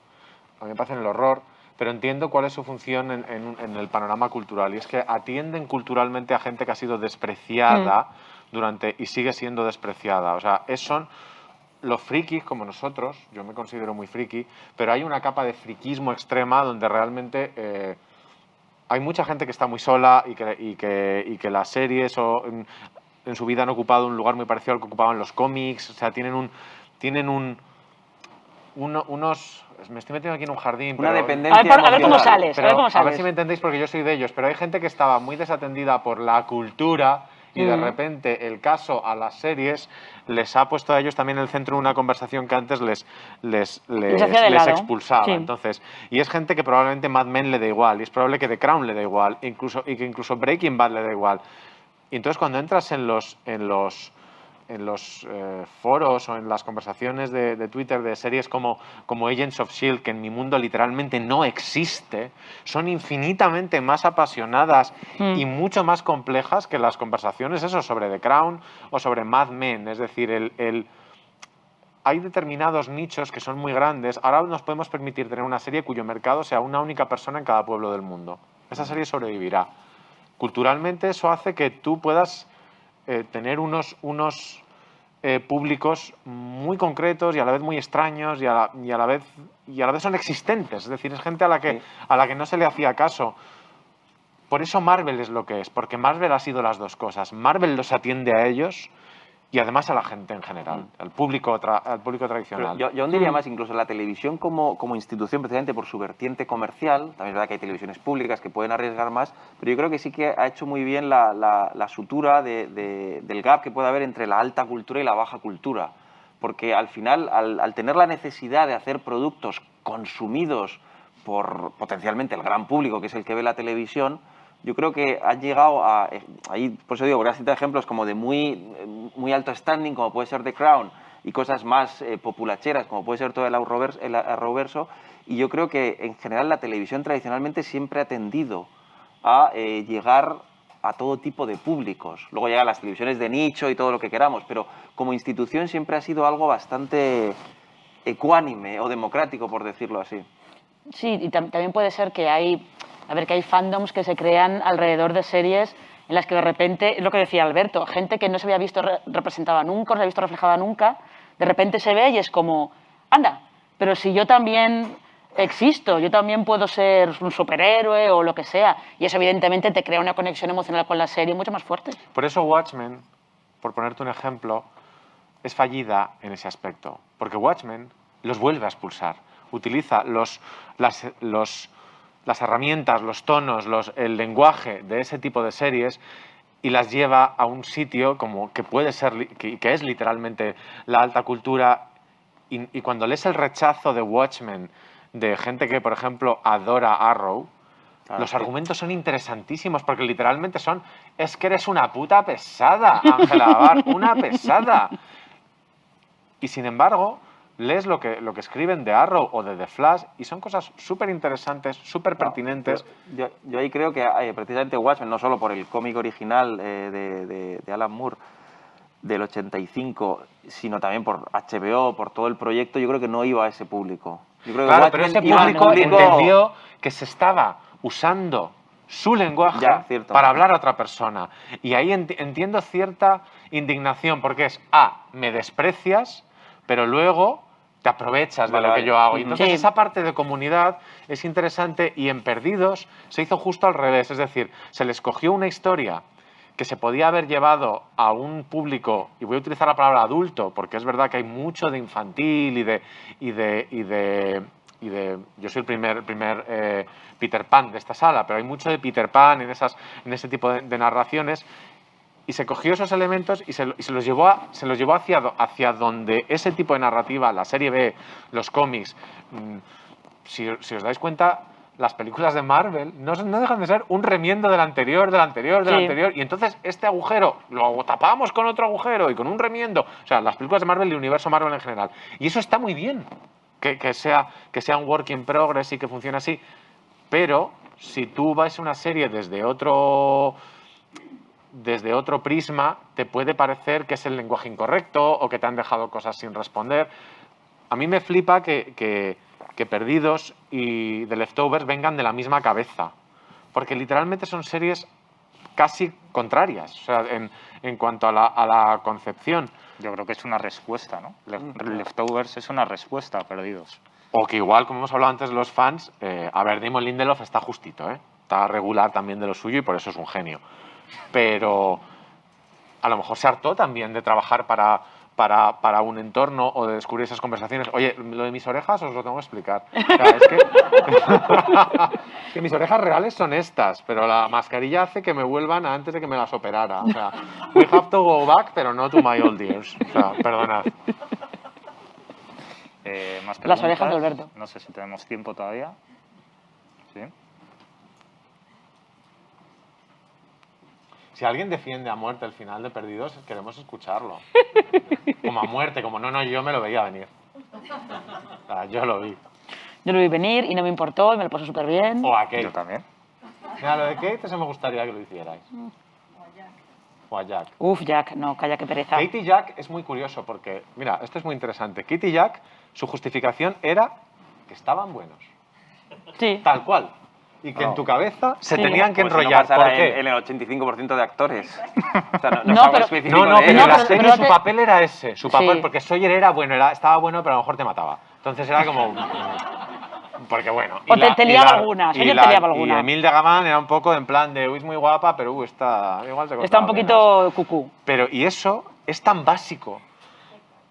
a mí me parecen el horror, pero entiendo cuál es su función en el panorama cultural, y es que atienden culturalmente a gente que ha sido despreciada y sigue siendo despreciada. O sea, son los frikis como nosotros, yo me considero muy friki, pero hay una capa de friquismo extrema donde realmente hay mucha gente que está muy sola y que las series en su vida han ocupado un lugar muy parecido al que ocupaban los cómics, o sea, tienen unos... Me estoy metiendo aquí en un jardín, Una pero... dependencia A ver cómo emocional. sales, a ver Pero cómo a ver sales. si me entendéis porque yo soy de ellos, pero hay gente que estaba muy desatendida por la cultura y de repente el caso a las series les ha puesto a ellos también en el centro de una conversación que antes les hacía de lado. expulsaba. Sí. Entonces, y es gente que probablemente Mad Men le da igual, y es probable que The Crown le da igual, y que incluso Breaking Bad le da igual. Y entonces cuando entras en los foros o en las conversaciones de Twitter de series como Agents of S.H.I.E.L.D., que en mi mundo literalmente no existe, son infinitamente más apasionadas y mucho más complejas que las conversaciones sobre The Crown o sobre Mad Men. Es decir, hay determinados nichos que son muy grandes. Ahora nos podemos permitir tener una serie cuyo mercado sea una única persona en cada pueblo del mundo. Esa serie sobrevivirá. Culturalmente eso hace que tú puedas tener unos públicos muy concretos y a la vez muy extraños y a la vez son existentes. Es decir, es gente a la que no se le hacía caso. Por eso Marvel es lo que es, porque Marvel ha sido las dos cosas. Marvel los atiende a ellos y además a la gente en general, al público tradicional. Pero yo aún diría más, incluso la televisión como institución, precisamente por su vertiente comercial, también es verdad que hay televisiones públicas que pueden arriesgar más, pero yo creo que sí que ha hecho muy bien la sutura del gap que puede haber entre la alta cultura y la baja cultura. Porque al final, al tener la necesidad de hacer productos consumidos por potencialmente el gran público, que es el que ve la televisión, yo creo que han llegado a... Ahí, por eso digo, voy a citar ejemplos como de muy alto standing, como puede ser The Crown, y cosas más populacheras, como puede ser todo el Arrowverso, y yo creo que en general la televisión tradicionalmente siempre ha tendido a llegar a todo tipo de públicos. Luego llegan las televisiones de nicho y todo lo que queramos, pero como institución siempre ha sido algo bastante ecuánime o democrático, por decirlo así. Sí, y también puede ser que hay fandoms que se crean alrededor de series en las que de repente, es lo que decía Alberto, gente que no se había visto representada nunca, no se había visto reflejada nunca, de repente se ve y es como, anda, pero si yo también existo, yo también puedo ser un superhéroe o lo que sea. Y eso evidentemente te crea una conexión emocional con la serie mucho más fuerte. Por eso Watchmen, por ponerte un ejemplo, es fallida en ese aspecto. Porque Watchmen los vuelve a expulsar. Utiliza las herramientas, los tonos, el lenguaje de ese tipo de series y las lleva a un sitio como que puede ser, que es literalmente la alta cultura. Y cuando lees el rechazo de Watchmen de gente que, por ejemplo, adora Arrow, los argumentos son interesantísimos porque literalmente es que eres una puta pesada, Ángela Abar, una pesada. Y sin embargo, lees lo que escriben de Arrow o de The Flash y son cosas súper interesantes, súper pertinentes. Yo ahí creo que precisamente Watchmen, no solo por el cómic original de Alan Moore del 85, sino también por HBO, por todo el proyecto, yo creo que no iba a ese público. Yo creo que Claro, Watchmen pero ese iba al público entendió que se estaba usando su lenguaje para hablar a otra persona. Y ahí entiendo cierta indignación, porque es, me desprecias, pero luego te aprovechas de lo que yo hago. Y entonces esa parte de comunidad es interesante y en Perdidos se hizo justo al revés. Es decir, se les cogió una historia que se podía haber llevado a un público, y voy a utilizar la palabra adulto, porque es verdad que hay mucho de infantil y de yo soy el primer Peter Pan de esta sala, pero hay mucho de Peter Pan en ese tipo de narraciones, y se cogió esos elementos y se los llevó hacia donde ese tipo de narrativa, la serie B, los cómics, si os dais cuenta, las películas de Marvel no dejan de ser un remiendo del anterior, y entonces este agujero lo tapamos con otro agujero y con un remiendo. O sea, las películas de Marvel y el universo Marvel en general. Y eso está muy bien, que sea un work in progress y que funcione así. Pero si tú ves una serie desde otro prisma, te puede parecer que es el lenguaje incorrecto o que te han dejado cosas sin responder. A mí me flipa que Perdidos y The Leftovers vengan de la misma cabeza, porque literalmente son series casi contrarias, o sea, en cuanto a la concepción. Yo creo que es una respuesta, ¿no? Leftovers es una respuesta a Perdidos. O que igual, como hemos hablado antes de los fans, a ver, Damon Lindelof está justito, ¿eh? Está regular también de lo suyo y por eso es un genio. Pero a lo mejor se hartó también de trabajar para un entorno o de descubrir esas conversaciones. Oye, lo de mis orejas os lo tengo que explicar. O sea, es que mis orejas reales son estas, pero la mascarilla hace que me vuelvan antes de que me las operara. O sea, we have to go back, pero no to my old years. O sea, perdonad. Más Las orejas preguntas. de Alberto. No sé si tenemos tiempo todavía. ¿Sí? Si alguien defiende a muerte el final de Perdidos, queremos escucharlo. Como a muerte, como no, yo me lo veía venir. O sea, yo lo vi. Yo lo vi venir y no me importó y me lo pasé súper bien. O a Kate. Yo también. Mira, lo de Kate, eso me gustaría que lo hicierais. O a Jack. Uf, Jack, no, calla, qué pereza. Kate y Jack es muy curioso porque, mira, esto es muy interesante. Kate y Jack, su justificación era que estaban buenos. Sí. Tal cual. Y que en tu cabeza se Sí. tenían que Como si no enrollar. pasara ¿Por qué? en el 85% de actores. O sea, No, es algo pero- específico No, de pero ellos. en la pero- serie pero su te- papel era ese. Su papel, Sí. porque Sawyer era bueno, estaba bueno, pero a lo mejor te mataba. Entonces era como... Porque bueno... O te liaba alguna, Sawyer te liaba alguna. Y Emil de Gamán era un poco en plan de, uy, es muy guapa, pero está... Igual se Está un cortaba poquito cucú. pero, y eso es tan básico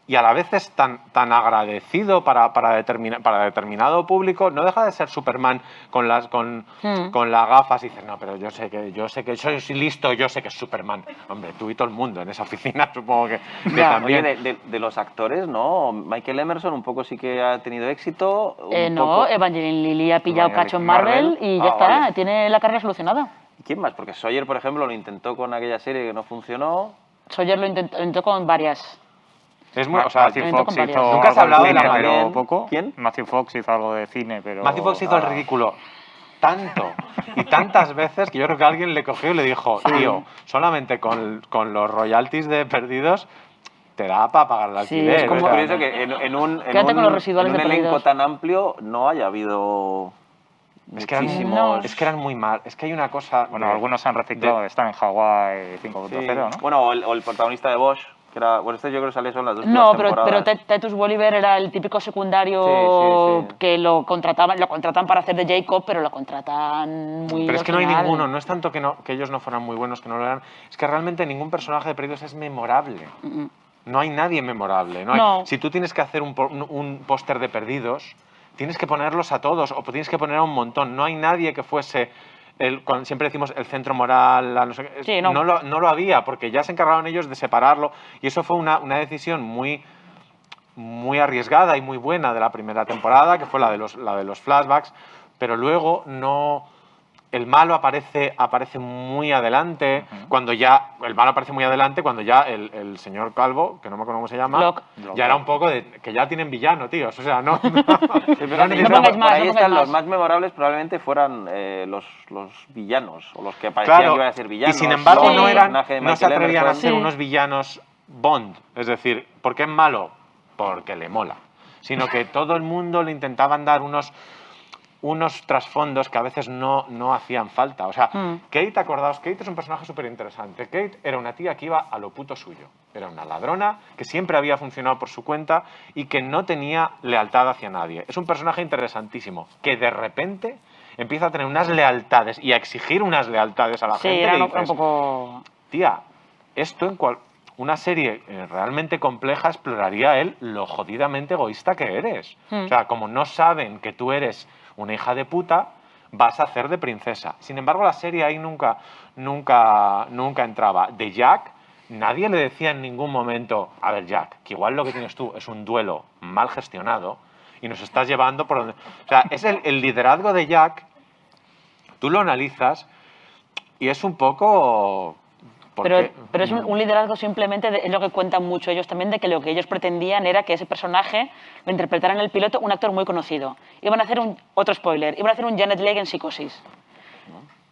y a la vez es tan agradecido para determinado público. No deja de ser Superman con las gafas y dices, no, pero yo sé que soy listo, yo sé que es Superman. Hombre, tú y todo el mundo en esa oficina, supongo que Ya. también. Oye, de los actores, ¿no? Michael Emerson un poco sí que ha tenido éxito. un No, poco- Evangeline Lilly ha pillado Evangeline cacho en Marvel y ya Ah, está, vale. tiene la carrera solucionada. ¿Y quién más? Porque Sawyer, por ejemplo, lo intentó con aquella serie que no funcionó. Sawyer lo intentó con varias. Es muy, o sea, Matthew intento Fox con hizo varias. Nunca has algo hablado de de la cine, María. pero poco. ¿Quién? Matthew Fox hizo algo de cine, pero... Matthew Fox hizo el ridículo tanto y tantas veces que yo creo que alguien le cogió y le dijo, tío, solamente con los royalties de Perdidos te da para pagar el Sí, alquiler. es Es como- curioso que en un Quédate con los residuales en un de elenco Perdidos. tan amplio no haya habido Es que, eran, muchísimos... es que eran muy mal. Es que hay una cosa... Bueno, de- algunos se han reciclado, están en Hawaii 5.0, Sí. ¿no? Bueno, o el protagonista de Bosch, que era... Bueno, este yo creo que salió solo en las dos No, primeras pero temporadas. Titus Welliver era el típico secundario Sí, sí, sí. que lo contratan para hacer de Jacob, pero lo contratan muy Pero es que no hay original. ninguno. No es tanto que ellos no fueran muy buenos, que no lo eran. Es que realmente ningún personaje de Perdidos es memorable. Mm, No hay nadie memorable. No. Si tú tienes que hacer un póster de Perdidos, tienes que ponerlos a todos o tienes que poner a un montón. No hay nadie que fuese, cuando siempre decimos el centro moral, no sé qué, Sí, no. no lo había, porque ya se encargaron ellos de separarlo y eso fue una decisión muy arriesgada y muy buena de la primera temporada, que fue la de los flashbacks, pero luego no... El malo aparece muy adelante, cuando ya... El malo aparece muy adelante cuando ya el señor Calvo, que no me acuerdo cómo se llama, Locke. ya era un poco de... Que ya tienen villano, tíos. O sea, no... Sí, pero no sí, necesitamos- pongáis más, por ahí no están pongáis los más. más memorables, probablemente fueran los villanos, o los que parecían Claro, que iban a ser villanos. y sin embargo Locke, no, el eran, personaje de no se Michael atrevían a Emerson. ser Sí. unos villanos Bond. Es decir, ¿por qué es malo? Porque le mola. Sino que todo el mundo le intentaban dar unos trasfondos que a veces no hacían falta. O sea, Kate, acordaos, Kate es un personaje súper interesante. Kate era una tía que iba a lo puto suyo. Era una ladrona que siempre había funcionado por su cuenta y que no tenía lealtad hacia nadie. Es un personaje interesantísimo que de repente empieza a tener unas lealtades y a exigir unas lealtades a la Sí, gente. era que un dices, poco... tía, esto una serie realmente compleja exploraría lo jodidamente egoísta que eres. O sea, como no saben que tú eres una hija de puta, vas a hacer de princesa. Sin embargo, la serie ahí nunca entraba. De Jack, nadie le decía en ningún momento, a ver, Jack, que igual lo que tienes tú es un duelo mal gestionado y nos estás llevando por donde... O sea, es el liderazgo de Jack, tú lo analizas y es un poco... porque- Pero es un liderazgo simplemente, es lo que cuentan mucho ellos también, de que lo que ellos pretendían era que ese personaje lo interpretara en el piloto un actor muy conocido. Iban a hacer otro spoiler, iban a hacer un Janet Leigh en Psicosis.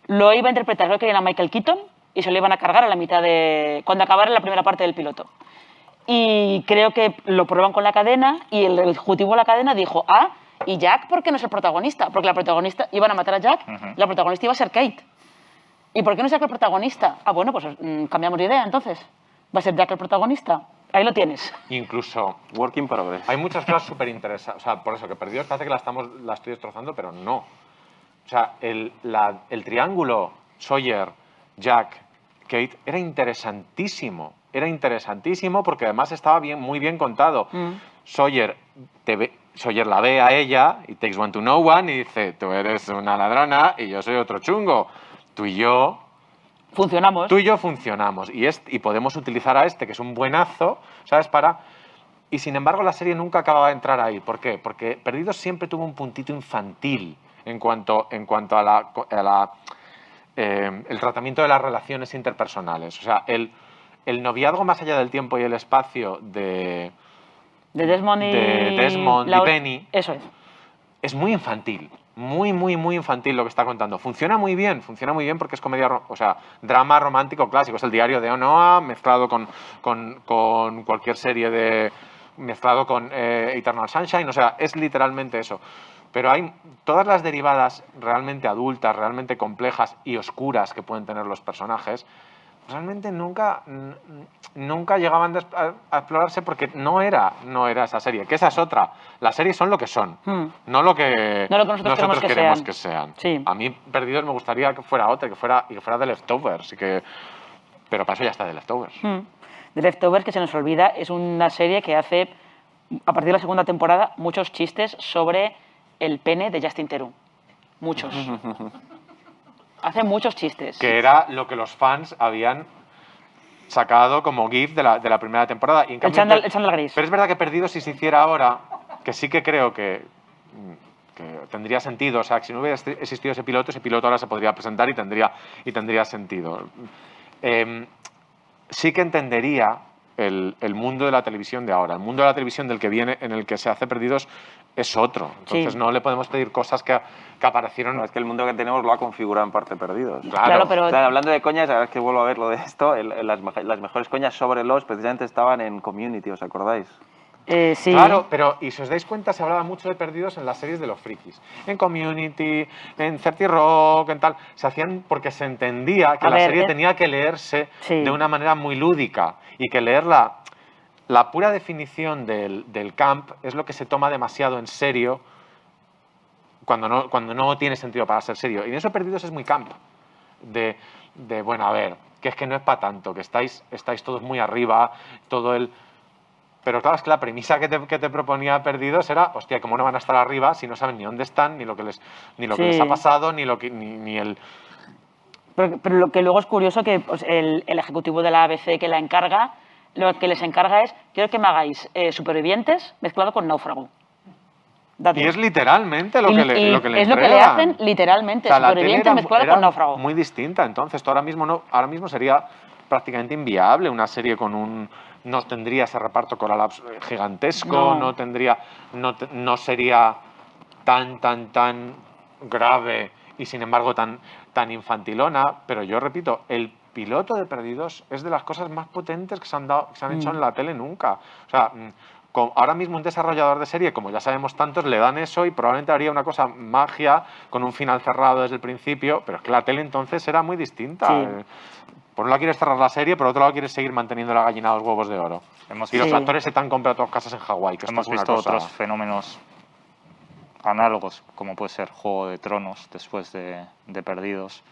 Lo iba a interpretar, creo que era Michael Keaton, y se lo iban a cargar a la mitad cuando acabara la primera parte del piloto. Y creo que lo prueban con la cadena y el ejecutivo de la cadena dijo, ¿y Jack por qué no es el protagonista? Porque la protagonista, iban a matar a Jack, la protagonista iba a ser Kate. ¿Y por qué no es Jack el protagonista? Bueno, pues cambiamos de idea entonces. ¿Va a ser Jack el protagonista? Ahí lo tienes. Incluso Work in progress. hay muchas cosas súper interesantes. O sea, por eso que Perdidos parece que la estoy destrozando, pero no. O sea, el triángulo Sawyer, Jack, Kate era interesantísimo. Era interesantísimo porque además estaba muy bien contado. Sawyer la ve a ella, y takes one to know one, y dice, tú eres una ladrona y yo soy otro chungo. Tú y yo funcionamos. Y podemos utilizar a este, que es un buenazo, ¿sabes? Y sin embargo la serie nunca acababa de entrar ahí. ¿Por qué? Porque Perdidos siempre tuvo un puntito infantil en cuanto a el tratamiento de las relaciones interpersonales. O sea, el noviazgo más allá del tiempo y el espacio de Desmond y Penny Eso es muy infantil. Muy infantil lo que está contando. Funciona muy bien porque es comedia, o sea, drama romántico clásico. Es el diario de Noah mezclado con cualquier serie mezclado con Eternal Sunshine. O sea, es literalmente eso. Pero hay todas las derivadas realmente adultas, realmente complejas y oscuras que pueden tener los personajes, realmente nunca llegaban a explorarse porque no era esa serie, que esa es otra. Las series son lo que son, no lo que nosotros queremos que sean. Sí. A mí Perdidos me gustaría que fuera otra, que fuera The Leftovers, pero para eso ya está The Leftovers. The Leftovers, que se nos olvida, es una serie que hace, a partir de la segunda temporada, muchos chistes sobre el pene de Justin Theroux. Muchos. Hace muchos chistes. Que era lo que los fans habían sacado como GIF de la primera temporada. Y en cambio, el chándal gris. Pero es verdad que Perdidos, si se hiciera ahora, que sí que creo que tendría sentido. O sea, que si no hubiera existido ese piloto ahora se podría presentar y tendría sentido. Sí que entendería el mundo de la televisión de ahora. El mundo de la televisión del que viene, en el que se hace Perdidos, es otro. Entonces no le podemos pedir cosas que aparecieron. No, es que el mundo que tenemos lo ha configurado en parte Perdidos. Claro, pero... Claro, hablando de coñas, ahora es que vuelvo a ver lo de esto, las mejores coñas sobre precisamente estaban en Community, ¿os acordáis? Sí. Claro, pero y si os dais cuenta, se hablaba mucho de Perdidos en las series de los frikis. En Community, en 30 Rock, en tal. Se hacían porque se entendía que la serie tenía que leerse de una manera muy lúdica y que leerla. La pura definición del camp es lo que se toma demasiado en serio cuando no tiene sentido para ser serio. Y en eso Perdidos es muy camp. Bueno, a ver, que es que no es para tanto, que estáis todos muy arriba, todo el... Pero claro, es que la premisa que te proponía Perdidos era, hostia, ¿cómo no van a estar arriba si no saben ni dónde están, ni lo que les ha pasado, ni el... Pero lo que luego es curioso que pues, el ejecutivo de la ABC que la encarga, lo que les encarga es, quiero que me hagáis Supervivientes mezclado con Náufrago. Y es literalmente lo que le es entregan. lo que le hacen literalmente, o sea, Supervivientes mezclado con Náufrago. Muy distinta, entonces ahora mismo sería prácticamente inviable una serie con no tendría ese reparto coral gigantesco, no sería tan grave y sin embargo tan infantilona, pero yo repito, el piloto de Perdidos es de las cosas más potentes que se han hecho en la tele nunca. O sea, ahora mismo un desarrollador de serie, como ya sabemos tantos, le dan eso y probablemente haría una cosa magia con un final cerrado desde el principio, pero es que la tele entonces era muy distinta. Sí. Por un lado quieres cerrar la serie, por otro lado quieres seguir manteniendo la gallina de los huevos de oro. Y los actores se te han comprado todas casas en Hawái. Hemos visto otros fenómenos análogos, como puede ser Juego de Tronos, después de Perdidos.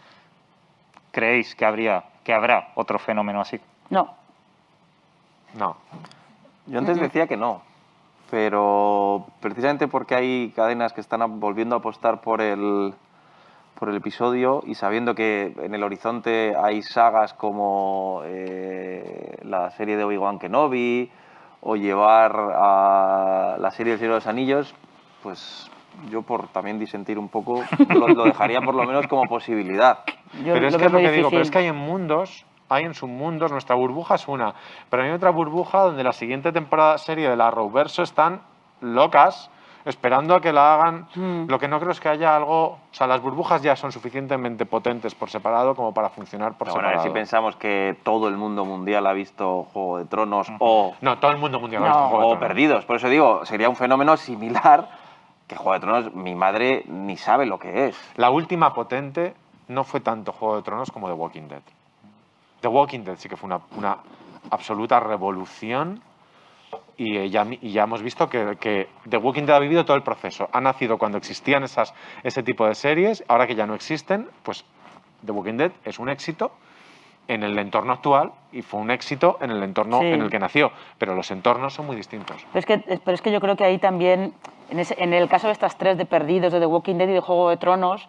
¿Creéis que habrá otro fenómeno así? No. Yo antes decía que no, pero precisamente porque hay cadenas que están volviendo a apostar por el episodio y sabiendo que en el horizonte hay sagas como la serie de Obi-Wan Kenobi o llevar a la serie del Señor de los Anillos, pues yo por también disentir un poco lo dejaría por lo menos como posibilidad. Pero es que es lo que digo, pero es que hay en submundos, nuestra burbuja es una, pero hay otra burbuja donde la siguiente temporada serie de la Arrowverso están locas esperando a que la hagan. Lo que no creo es que haya algo... O sea, las burbujas ya son suficientemente potentes por separado como para funcionar por separado. Bueno, a ver si pensamos que todo el mundo mundial ha visto Juego de Tronos o... No, todo el mundo mundial ha visto Juego de Tronos. O Perdidos. Por eso digo, sería un fenómeno similar que Juego de Tronos, mi madre ni sabe lo que es. La última potente no fue tanto Juego de Tronos como The Walking Dead. The Walking Dead sí que fue una absoluta revolución y ya hemos visto que The Walking Dead ha vivido todo el proceso. Ha nacido cuando existían ese tipo de series, ahora que ya no existen, pues The Walking Dead es un éxito en el entorno actual y fue un éxito en el entorno Sí. en el que nació, pero los entornos son muy distintos. Pero es que yo creo que ahí también, en el caso de estas tres de Perdidos, de The Walking Dead y de Juego de Tronos,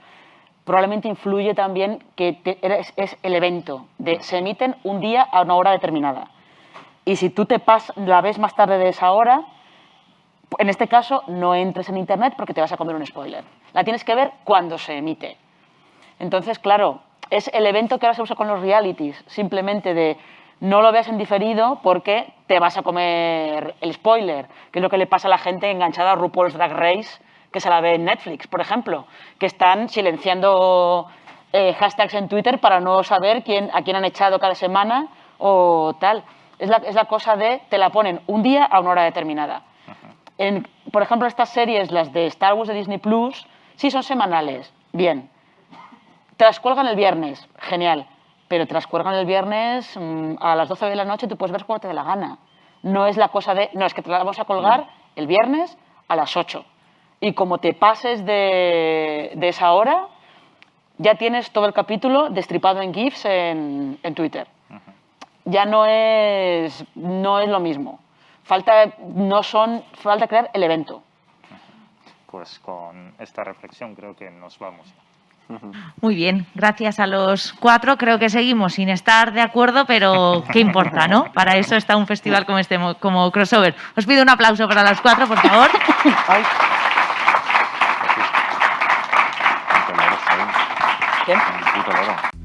probablemente influye también que es el evento, se emiten un día a una hora determinada. Y si tú la ves más tarde de esa hora, en este caso no entres en internet porque te vas a comer un spoiler. La tienes que ver cuando se emite. Entonces, claro, es el evento que ahora se usa con los realities, simplemente de no lo veas en diferido porque te vas a comer el spoiler, que es lo que le pasa a la gente enganchada a RuPaul's Drag Race, que se la ve en Netflix, por ejemplo, que están silenciando hashtags en Twitter para no saber a quién han echado cada semana o tal. Es la cosa de te la ponen un día a una hora determinada. Por ejemplo, estas series, las de Star Wars de Disney Plus, sí son semanales, bien. Te las cuelgan el viernes, genial. Pero te las cuelgan el viernes a las 12 de la noche, tú puedes ver cuando te dé la gana. No es la cosa de, no, es que te la vamos a colgar el viernes a las 8. Y como te pases de esa hora, ya tienes todo el capítulo destripado en GIFs en Twitter. Ya no es lo mismo. Falta crear el evento. Pues con esta reflexión creo que nos vamos. Muy bien, gracias a los cuatro. Creo que seguimos sin estar de acuerdo, pero ¿qué importa, no? Para eso está un festival como Crossover. Os pido un aplauso para las cuatro, por favor. Ay. ¿Qué? Un puto loro.